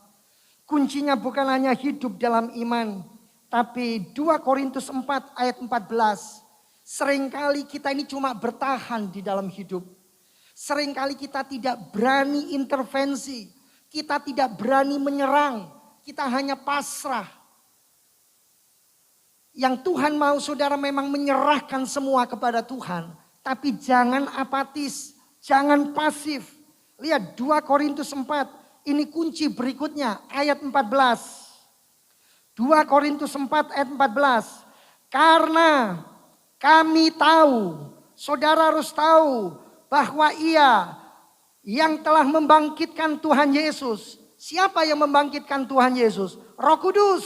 Kuncinya bukan hanya hidup dalam iman. Tapi 2 Korintus 4 ayat 14. Seringkali kita ini cuma bertahan di dalam hidup. Seringkali kita tidak berani intervensi. Kita tidak berani menyerang. Kita hanya pasrah. Yang Tuhan mau saudara memang menyerahkan semua kepada Tuhan. Tapi jangan apatis, jangan pasif. Lihat 2 Korintus 4, ini kunci berikutnya ayat 14. 2 Korintus 4 ayat 14. Karena kami tahu, saudara harus tahu bahwa Ia yang telah membangkitkan Tuhan Yesus. Siapa yang membangkitkan Tuhan Yesus? Roh Kudus.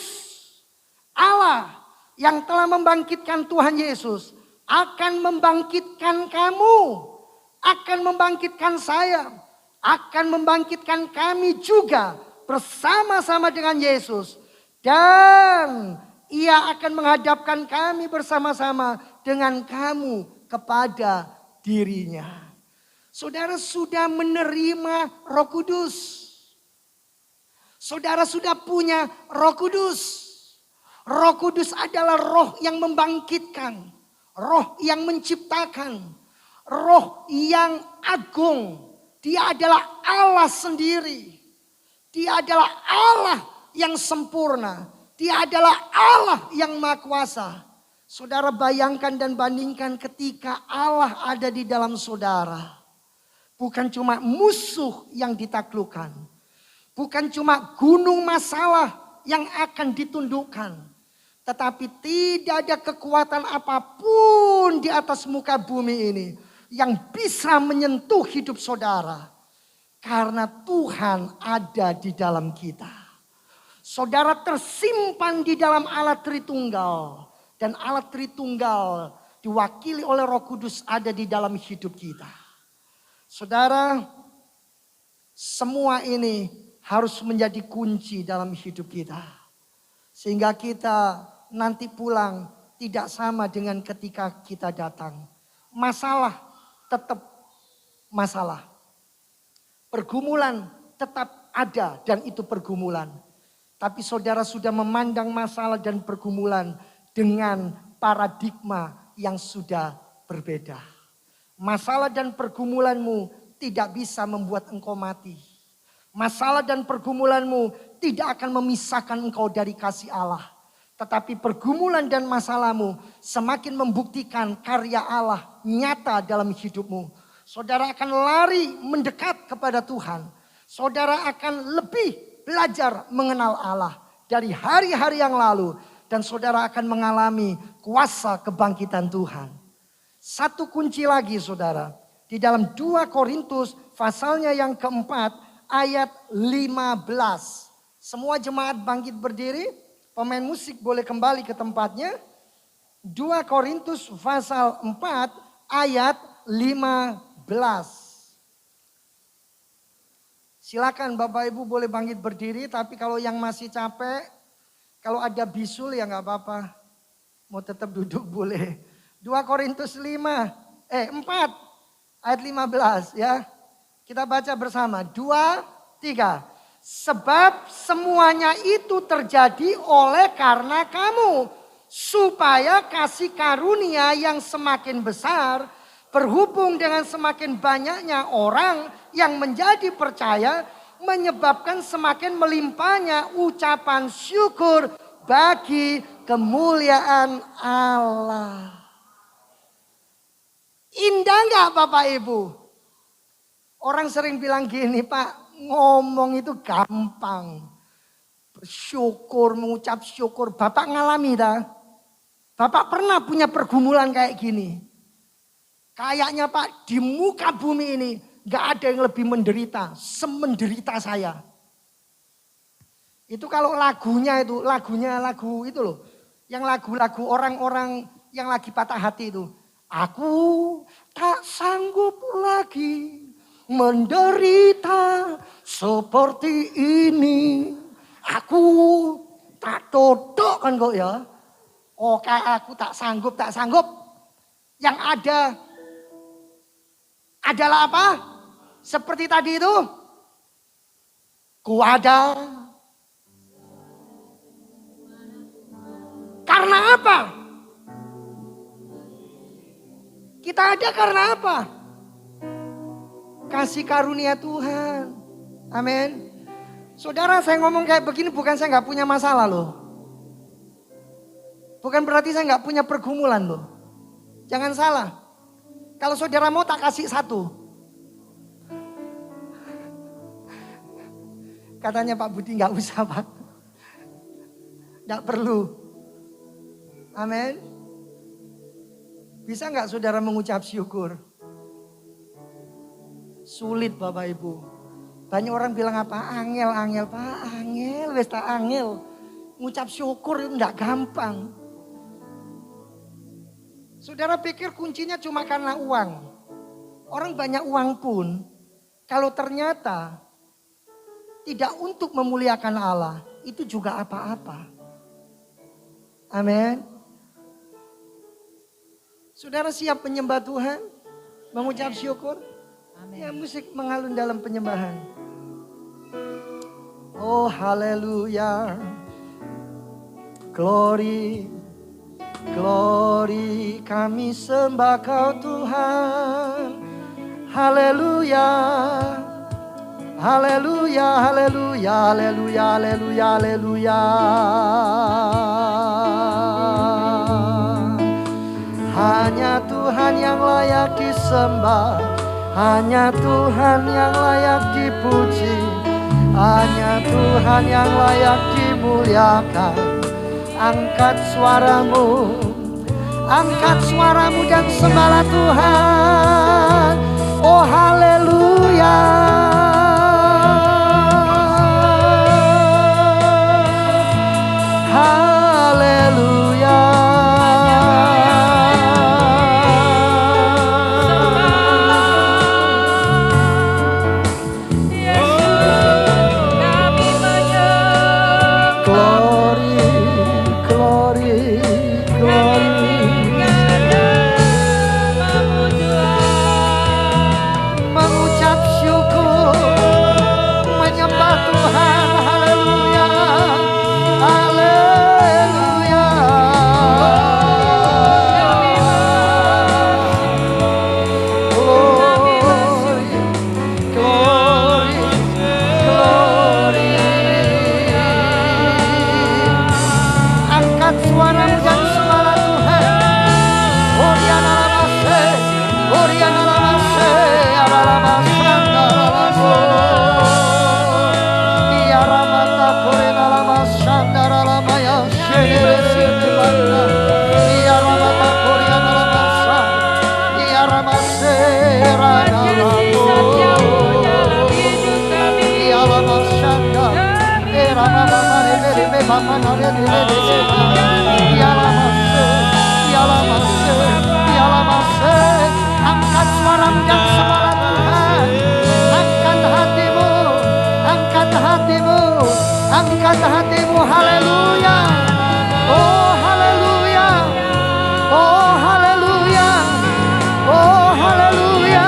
Allah yang telah membangkitkan Tuhan Yesus akan membangkitkan kamu, akan membangkitkan saya, akan membangkitkan kami juga bersama-sama dengan Yesus. Dan Ia akan menghadapkan kami bersama-sama dengan kamu kepada dirinya. Saudara sudah menerima Roh Kudus. Saudara sudah punya Roh Kudus. Roh Kudus adalah roh yang membangkitkan, roh yang menciptakan, roh yang agung. Dia adalah Allah sendiri. Dia adalah Allah yang sempurna. Dia adalah Allah yang maha kuasa. Saudara bayangkan dan bandingkan ketika Allah ada di dalam saudara. Bukan cuma musuh yang ditaklukkan. Bukan cuma gunung masalah yang akan ditundukkan. Tetapi tidak ada kekuatan apapun di atas muka bumi ini yang bisa menyentuh hidup saudara. Karena Tuhan ada di dalam kita. Saudara tersimpan di dalam Allah Tritunggal. Dan Allah Tritunggal diwakili oleh Roh Kudus ada di dalam hidup kita. Saudara, semua ini harus menjadi kunci dalam hidup kita. Sehingga kita nanti pulang tidak sama dengan ketika kita datang. Masalah tetap masalah. Pergumulan tetap ada dan itu pergumulan. Tapi saudara sudah memandang masalah dan pergumulan dengan paradigma yang sudah berbeda. Masalah dan pergumulanmu tidak bisa membuat engkau mati. Masalah dan pergumulanmu tidak akan memisahkan engkau dari kasih Allah. Tetapi pergumulan dan masalahmu semakin membuktikan karya Allah nyata dalam hidupmu. Saudara akan lari mendekat kepada Tuhan. Saudara akan lebih belajar mengenal Allah dari hari-hari yang lalu. Dan saudara akan mengalami kuasa kebangkitan Tuhan. Satu kunci lagi saudara. Di dalam 2 Korintus pasalnya yang keempat ayat 15. Semua jemaat bangkit berdiri. Pemain musik boleh kembali ke tempatnya. 2 Korintus pasal 4 ayat 15. Silakan Bapak Ibu boleh bangkit berdiri. Tapi kalau yang masih capek, kalau ada bisul ya nggak apa-apa. Mau tetap duduk boleh. 2 Korintus 4 ayat 15 ya. Kita baca bersama. 2, 3. Sebab semuanya itu terjadi oleh karena kamu. Supaya kasih karunia yang semakin besar berhubung dengan semakin banyaknya orang yang menjadi percaya. Menyebabkan semakin melimpahnya ucapan syukur bagi kemuliaan Allah. Indah gak Bapak Ibu? Orang sering bilang gini Pak. Ngomong itu gampang. Bersyukur, mengucap syukur. Bapak ngalami dah. Bapak pernah punya pergumulan kayak gini. Kayaknya Pak di muka bumi ini gak ada yang lebih menderita. Semenderita saya. Itu kalau lagunya itu. Lagu itu loh. Yang lagu-lagu orang-orang yang lagi patah hati itu. Aku tak sanggup lagi menderita seperti ini. Aku tak cocok depan kok ya. Oke, aku tak sanggup. Yang ada adalah apa? Seperti tadi itu. Ku ada. Karena apa? Kita ada karena apa? Kasih karunia Tuhan. Amin. Saudara, saya ngomong kayak begini bukan saya nggak punya masalah loh. Bukan berarti saya nggak punya pergumulan loh. Jangan salah. Kalau saudara mau tak kasih satu. Katanya Pak Budi nggak usah Pak. Nggak perlu. Amin. Bisa nggak saudara mengucap syukur? Sulit Bapak Ibu. Banyak orang bilang apa? Angel Pak, angel, wes tak angel. Ngucap syukur itu enggak gampang. Saudara pikir kuncinya cuma karena uang. Orang banyak uang pun, kalau ternyata tidak untuk memuliakan Allah, itu juga apa-apa. Amin. Saudara siap menyembah Tuhan? Mengucap syukur? Amin. Ya, musik mengalun dalam penyembahan. Oh haleluya. Glory, glory, kami sembah Kau Tuhan. Haleluya. Haleluya, haleluya, haleluya, haleluya, haleluya. Hanya Tuhan yang layak disembah, hanya Tuhan yang layak dipuji, hanya Tuhan yang layak dimuliakan. Angkat suaramu dan sembahlah Tuhan. Oh haleluya. Haleluya. Angkat suaramu dan sembahlah Tuhan. Angkat hatimu, angkat hatimu, angkat hatimu. Haleluya. Oh haleluya. Oh haleluya. Oh haleluya.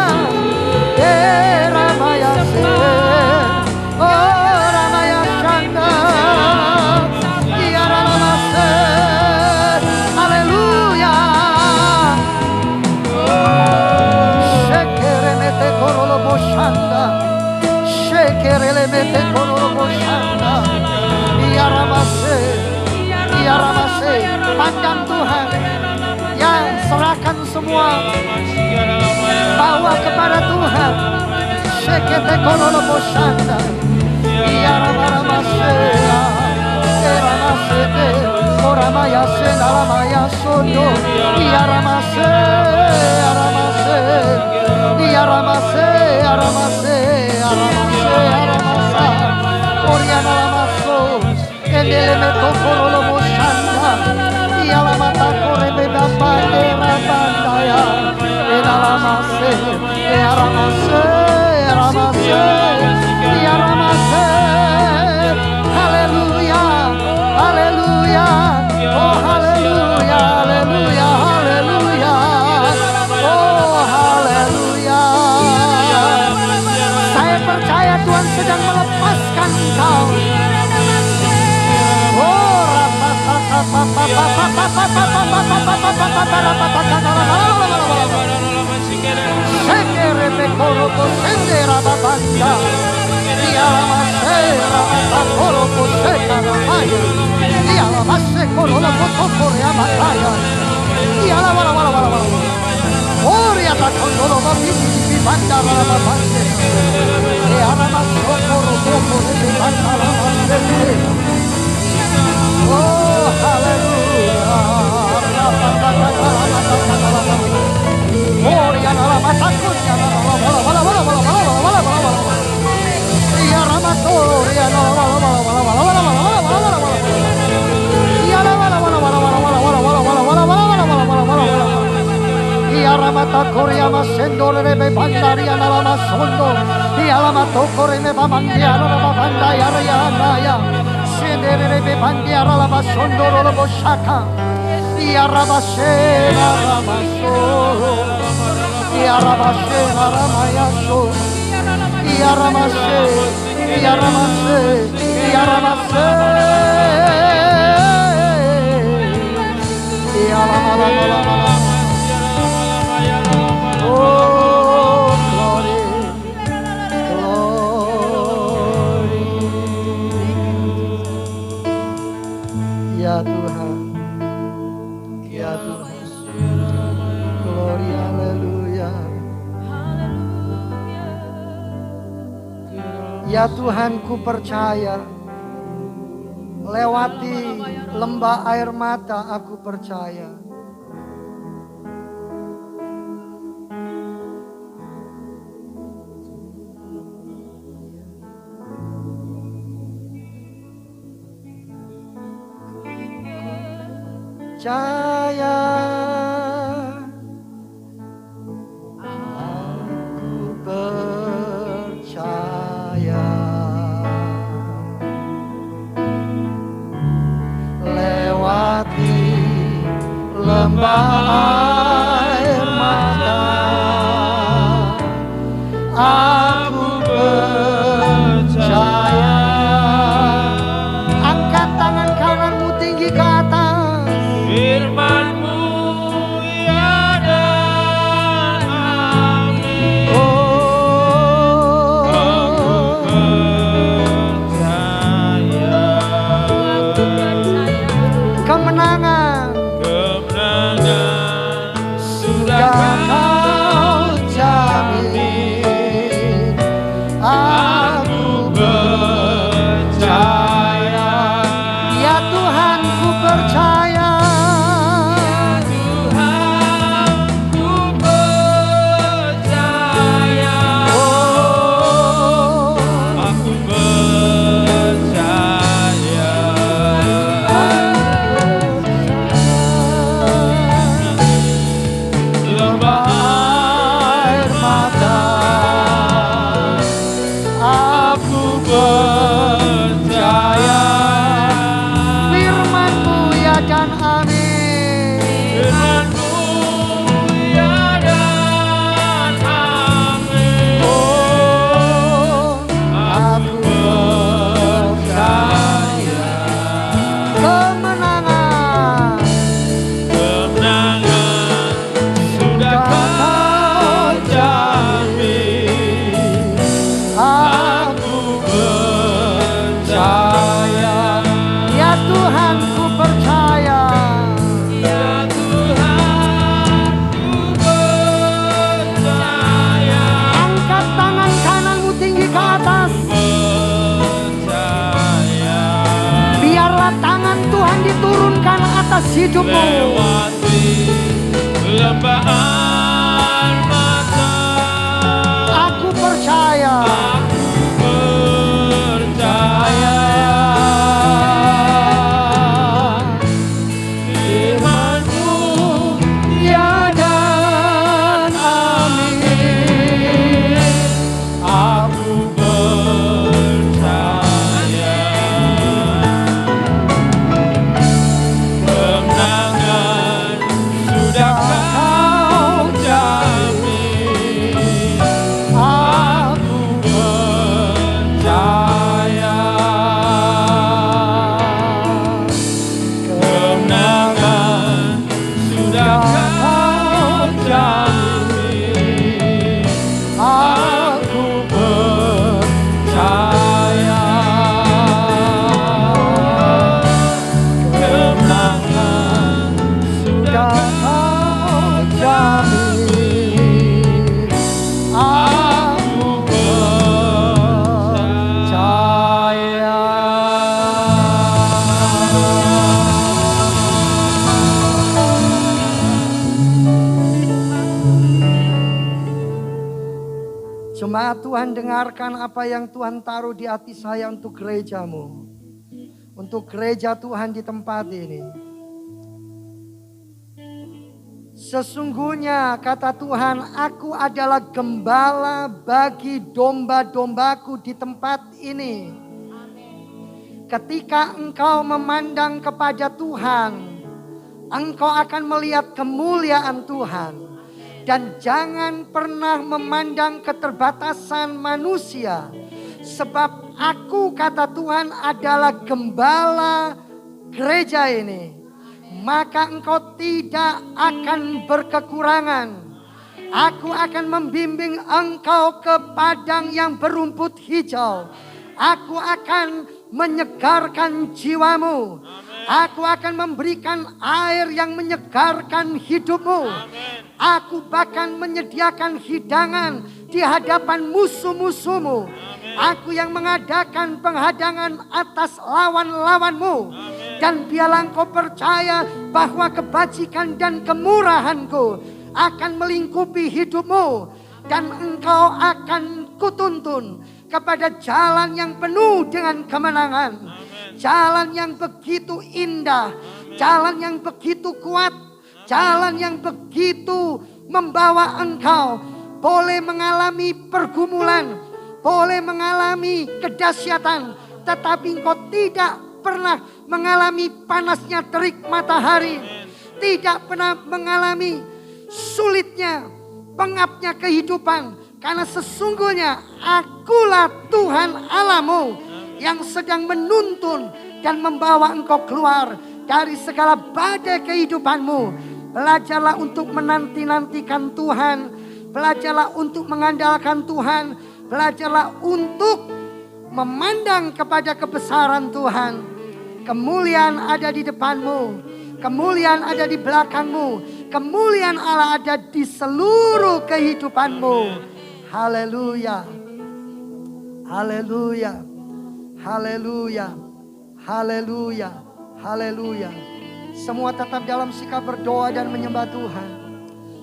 Ramaya se. Oh ramaya shanda. Pandang Tuhan, ya serahkan semua, bawa kepada Tuhan. Shekete kololo boshanda, ya ramasea, eramasete, oramaya se nalamaya sondo, ya ramase, aramase, ya ramase, aramase, aramase, aramasa, oriana lamaso, endele meto kololo boshanda. Yalamata korebe bambande rabandaya enalamase yaramase yaramase yaramase haleluya haleluya Oh, haleluya. Oh, glory, glory. Ya Tuhan, ya Tuhan, glory, haleluya. Ya Tuhan, ku percaya, lewati lembah air mata aku percaya. Percaya, aku percaya, lewati lembah air mata, aku percaya. Angkat tangan kananmu tinggi ke atas. Firman-Mu ya dan amin. Oh, Aku percaya. kemenangan Sudah Kau jamin. Aku percaya. Ya Tuhan, ku percaya. Ku percaya. Oh, Aku percaya. Lembah air mata, aku percaya. Firman-Mu ya dan amin. Firman-Mu ya dan amin. Oh, aku percaya. Kemenangan Sudah Kau jamin. aku percaya. Ya Tuhan, ku percaya. Ya Tuhan, ku percaya. Angkat tangan kananmu tinggi ke atas. Percaya. Biarlah tangan Tuhan diturunkan atas hidupmu. Lewati lembah air mata, Aku percaya. percaya. Firman-Mu Ya dan amin. aku percaya. Kemenangan sudah Kau Jemaat Tuhan, dengarkan apa yang Tuhan taruh di hati saya untuk gerejamu. Untuk gereja Tuhan di tempat ini. Sesungguhnya kata Tuhan, aku adalah gembala bagi domba-dombaku di tempat ini. Ketika engkau memandang kepada Tuhan, engkau akan melihat kemuliaan Tuhan. Dan jangan pernah memandang keterbatasan manusia. Sebab aku, kata Tuhan, adalah gembala gereja ini. Maka engkau tidak akan berkekurangan. Aku akan membimbing engkau ke padang yang berumput hijau. Aku akan menyegarkan jiwamu. Aku akan memberikan air yang menyegarkan hidupmu. Aku bahkan menyediakan hidangan di hadapan musuh-musuhmu. Aku yang mengadakan penghadangan atas lawan-lawanmu. Dan biarlah engkau percaya bahwa kebajikan dan kemurahanku akan melingkupi hidupmu. Dan engkau akan kutuntun kepada jalan yang penuh dengan kemenangan. Jalan yang begitu indah. Jalan yang begitu kuat. Jalan yang begitu membawa engkau boleh mengalami pergumulan. Boleh mengalami kedahsyatan. Tetapi engkau tidak pernah mengalami panasnya terik matahari. Tidak pernah mengalami sulitnya, pengapnya kehidupan. Karena sesungguhnya akulah Tuhan Allahmu yang sedang menuntun dan membawa engkau keluar dari segala badai kehidupanmu. Belajarlah untuk menanti-nantikan Tuhan. Belajarlah untuk mengandalkan Tuhan. Belajarlah untuk memandang kepada kebesaran Tuhan. Kemuliaan ada di depanmu. Kemuliaan ada di belakangmu. Kemuliaan Allah ada di seluruh kehidupanmu. Haleluya. Haleluya. Haleluya. Haleluya. Haleluya. Semua tetap dalam sikap berdoa dan menyembah Tuhan.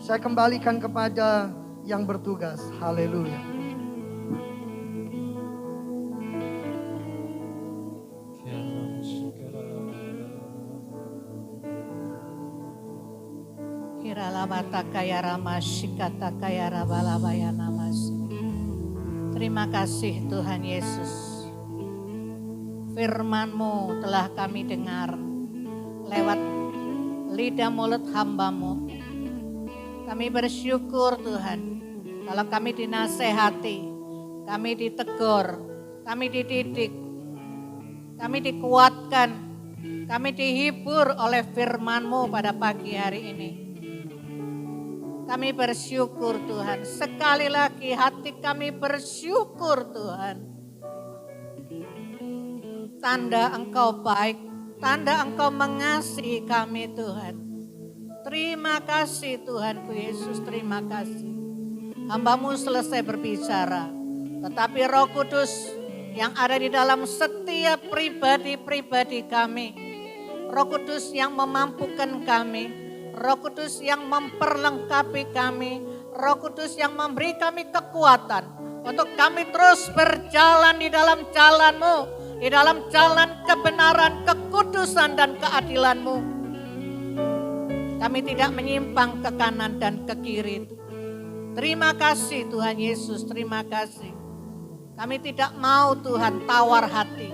Saya kembalikan kepada yang bertugas. Haleluya. Terima kasih Tuhan Yesus. Firman-Mu telah kami dengar lewat lidah mulut hamba-Mu. Kami bersyukur Tuhan, kalau kami dinasehati, kami ditegur, kami dididik, kami dikuatkan, kami dihibur oleh firman-Mu pada pagi hari ini. Kami bersyukur Tuhan, sekali lagi hati kami bersyukur Tuhan. Tanda Engkau baik, tanda Engkau mengasihi kami Tuhan. Terima kasih Tuhanku Yesus, terima kasih. Hamba-Mu selesai berbicara, tetapi Roh Kudus yang ada di dalam setiap pribadi-pribadi kami. Roh Kudus yang memampukan kami. Roh Kudus yang memperlengkapi kami. Roh Kudus yang memberi kami kekuatan untuk kami terus berjalan di dalam jalan-Mu. Di dalam jalan kebenaran, kekudusan dan keadilan-Mu. Kami tidak menyimpang ke kanan dan ke kiri. Terima kasih Tuhan Yesus, terima kasih. Kami tidak mau Tuhan tawar hati.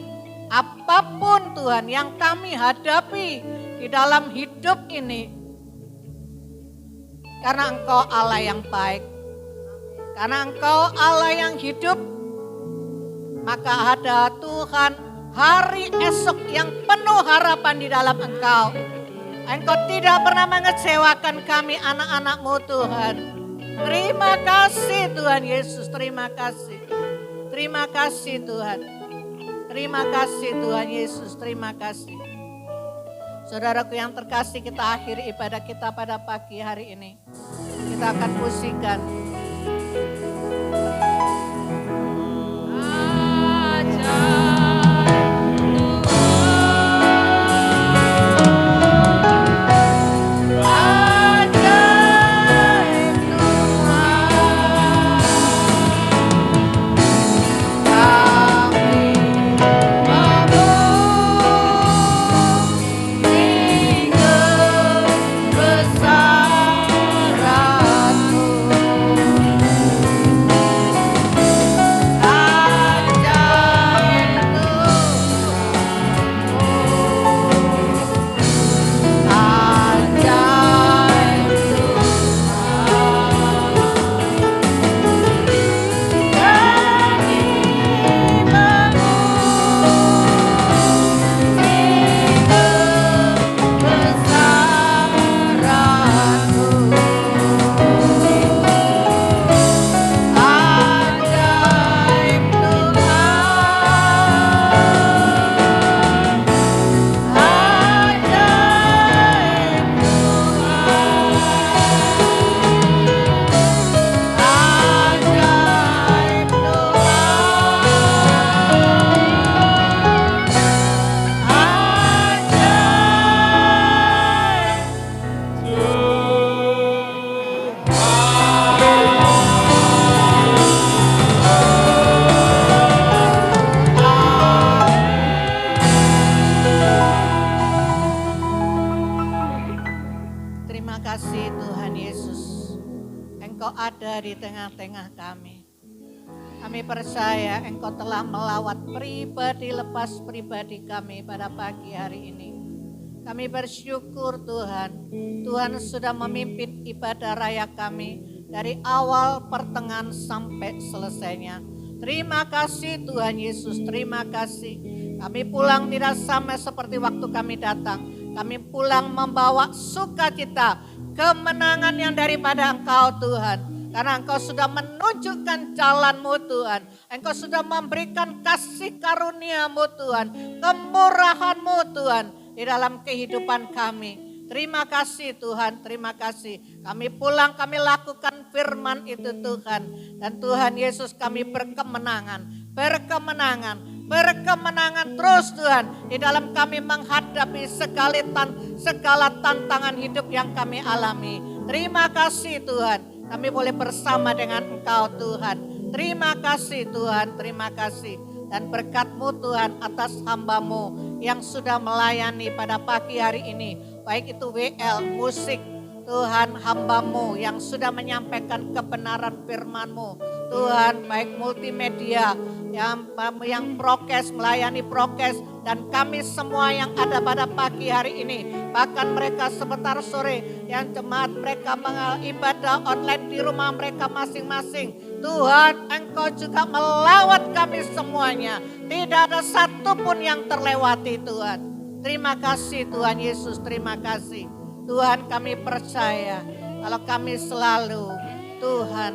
Apapun Tuhan yang kami hadapi di dalam hidup ini. Karena Engkau Allah yang baik. Karena Engkau Allah yang hidup. Maka ada Tuhan hari esok yang penuh harapan di dalam Engkau. Engkau tidak pernah mengecewakan kami anak-anak-Mu Tuhan. Terima kasih Tuhan Yesus, terima kasih. Terima kasih Tuhan. Terima kasih Tuhan Yesus, terima kasih. Saudaraku yang terkasih, kita akhiri ibadah kita pada pagi hari ini. Kita akan pujikan. kasih Tuhan Yesus. Engkau ada di tengah-tengah kami. Kami percaya Engkau telah melawat pribadi lepas pribadi kami pada pagi hari ini. Kami bersyukur Tuhan, Tuhan sudah memimpin ibadah raya kami dari awal, pertengahan sampai selesainya. Terima kasih Tuhan Yesus, terima kasih. Kami pulang tidak sama seperti waktu kami datang. Kami pulang membawa sukacita, kemenangan yang daripada Engkau Tuhan. Karena Engkau sudah menunjukkan jalan-Mu Tuhan. Engkau sudah memberikan kasih karunia-Mu Tuhan. Kemurahan-Mu Tuhan di dalam kehidupan kami. Terima kasih Tuhan, terima kasih. Kami pulang, kami lakukan firman itu Tuhan. Dan Tuhan Yesus kami berkemenangan, berkemenangan terus Tuhan. Di dalam kami menghadapi segala tantangan hidup yang kami alami. Terima kasih Tuhan. Kami boleh bersama dengan Engkau Tuhan. Terima kasih Tuhan, terima kasih. Dan berkat-Mu Tuhan atas hamba-Mu yang sudah melayani pada pagi hari ini. Baik itu WL, musik, Tuhan hamba-Mu yang sudah menyampaikan kebenaran firman-Mu. Tuhan baik multimedia, yang prokes, melayani prokes. Dan kami semua yang ada pada pagi hari ini. Bahkan mereka sebentar sore yang jemaat mereka ibadah online di rumah mereka masing-masing. Tuhan Engkau juga melawat kami semuanya. Tidak ada satupun yang terlewati Tuhan. Terima kasih Tuhan Yesus, terima kasih. Tuhan kami percaya kalau kami selalu Tuhan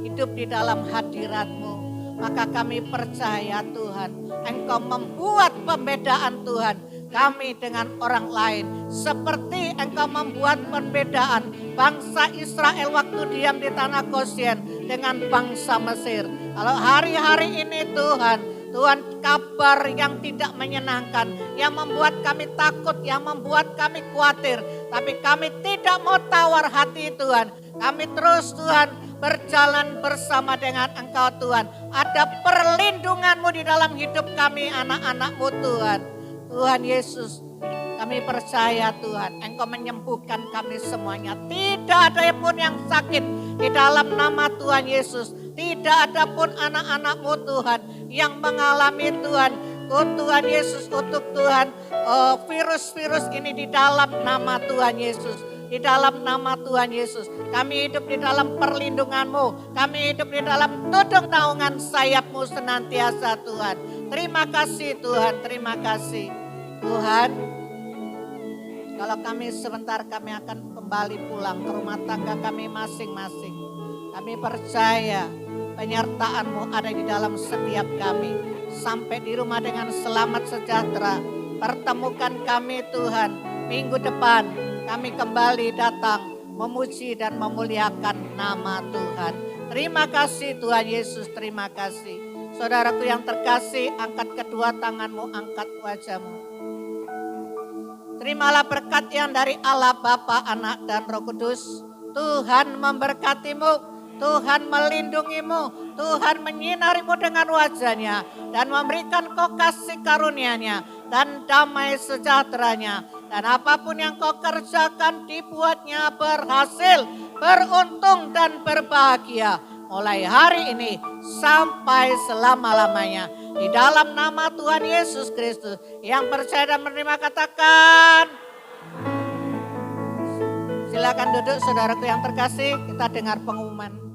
hidup di dalam hadirat-Mu. Maka kami percaya Tuhan, Engkau membuat pembedaan Tuhan kami dengan orang lain. Seperti Engkau membuat perbedaan bangsa Israel waktu diam di tanah Gosyen dengan bangsa Mesir. Kalau hari-hari ini Tuhan kabar yang tidak menyenangkan, yang membuat kami takut, yang membuat kami khawatir. Tapi kami tidak mau tawar hati Tuhan. Kami terus Tuhan berjalan bersama dengan Engkau Tuhan. Ada perlindungan-Mu di dalam hidup kami anak-anak-Mu Tuhan. Tuhan Yesus, kami percaya Tuhan Engkau menyembuhkan kami semuanya. Tidak ada pun yang sakit di dalam nama Tuhan Yesus. Tidak ada pun anak-anak-Mu Tuhan yang mengalami Tuhan. Oh Tuhan Yesus, untuk Tuhan virus-virus ini di dalam nama Tuhan Yesus. Di dalam nama Tuhan Yesus, kami hidup di dalam perlindungan-Mu. Kami hidup di dalam tudung naungan sayap-Mu senantiasa Tuhan. Terima kasih Tuhan, terima kasih. Tuhan, kalau kami sebentar kami akan kembali pulang ke rumah tangga kami masing-masing. Kami percaya penyertaan-Mu ada di dalam setiap kami. Sampai di rumah dengan selamat sejahtera. Pertemukan kami Tuhan minggu depan. Kami kembali datang memuji dan memuliakan nama Tuhan. Terima kasih Tuhan Yesus, terima kasih. Saudaraku yang terkasih, angkat kedua tanganmu, angkat wajahmu. Terimalah berkat yang dari Allah Bapa, Anak dan Roh Kudus. Tuhan memberkatimu, Tuhan melindungimu, Tuhan menyinarimu dengan wajahnya dan memberikan kau kasih karunia-Nya dan damai sejahteranya. Dan apapun yang kau kerjakan dibuatnya berhasil, beruntung dan berbahagia. Mulai hari ini sampai selama-lamanya. Di dalam nama Tuhan Yesus Kristus. Yang percaya dan menerima katakan. Silakan duduk saudaraku yang terkasih, kita dengar pengumuman.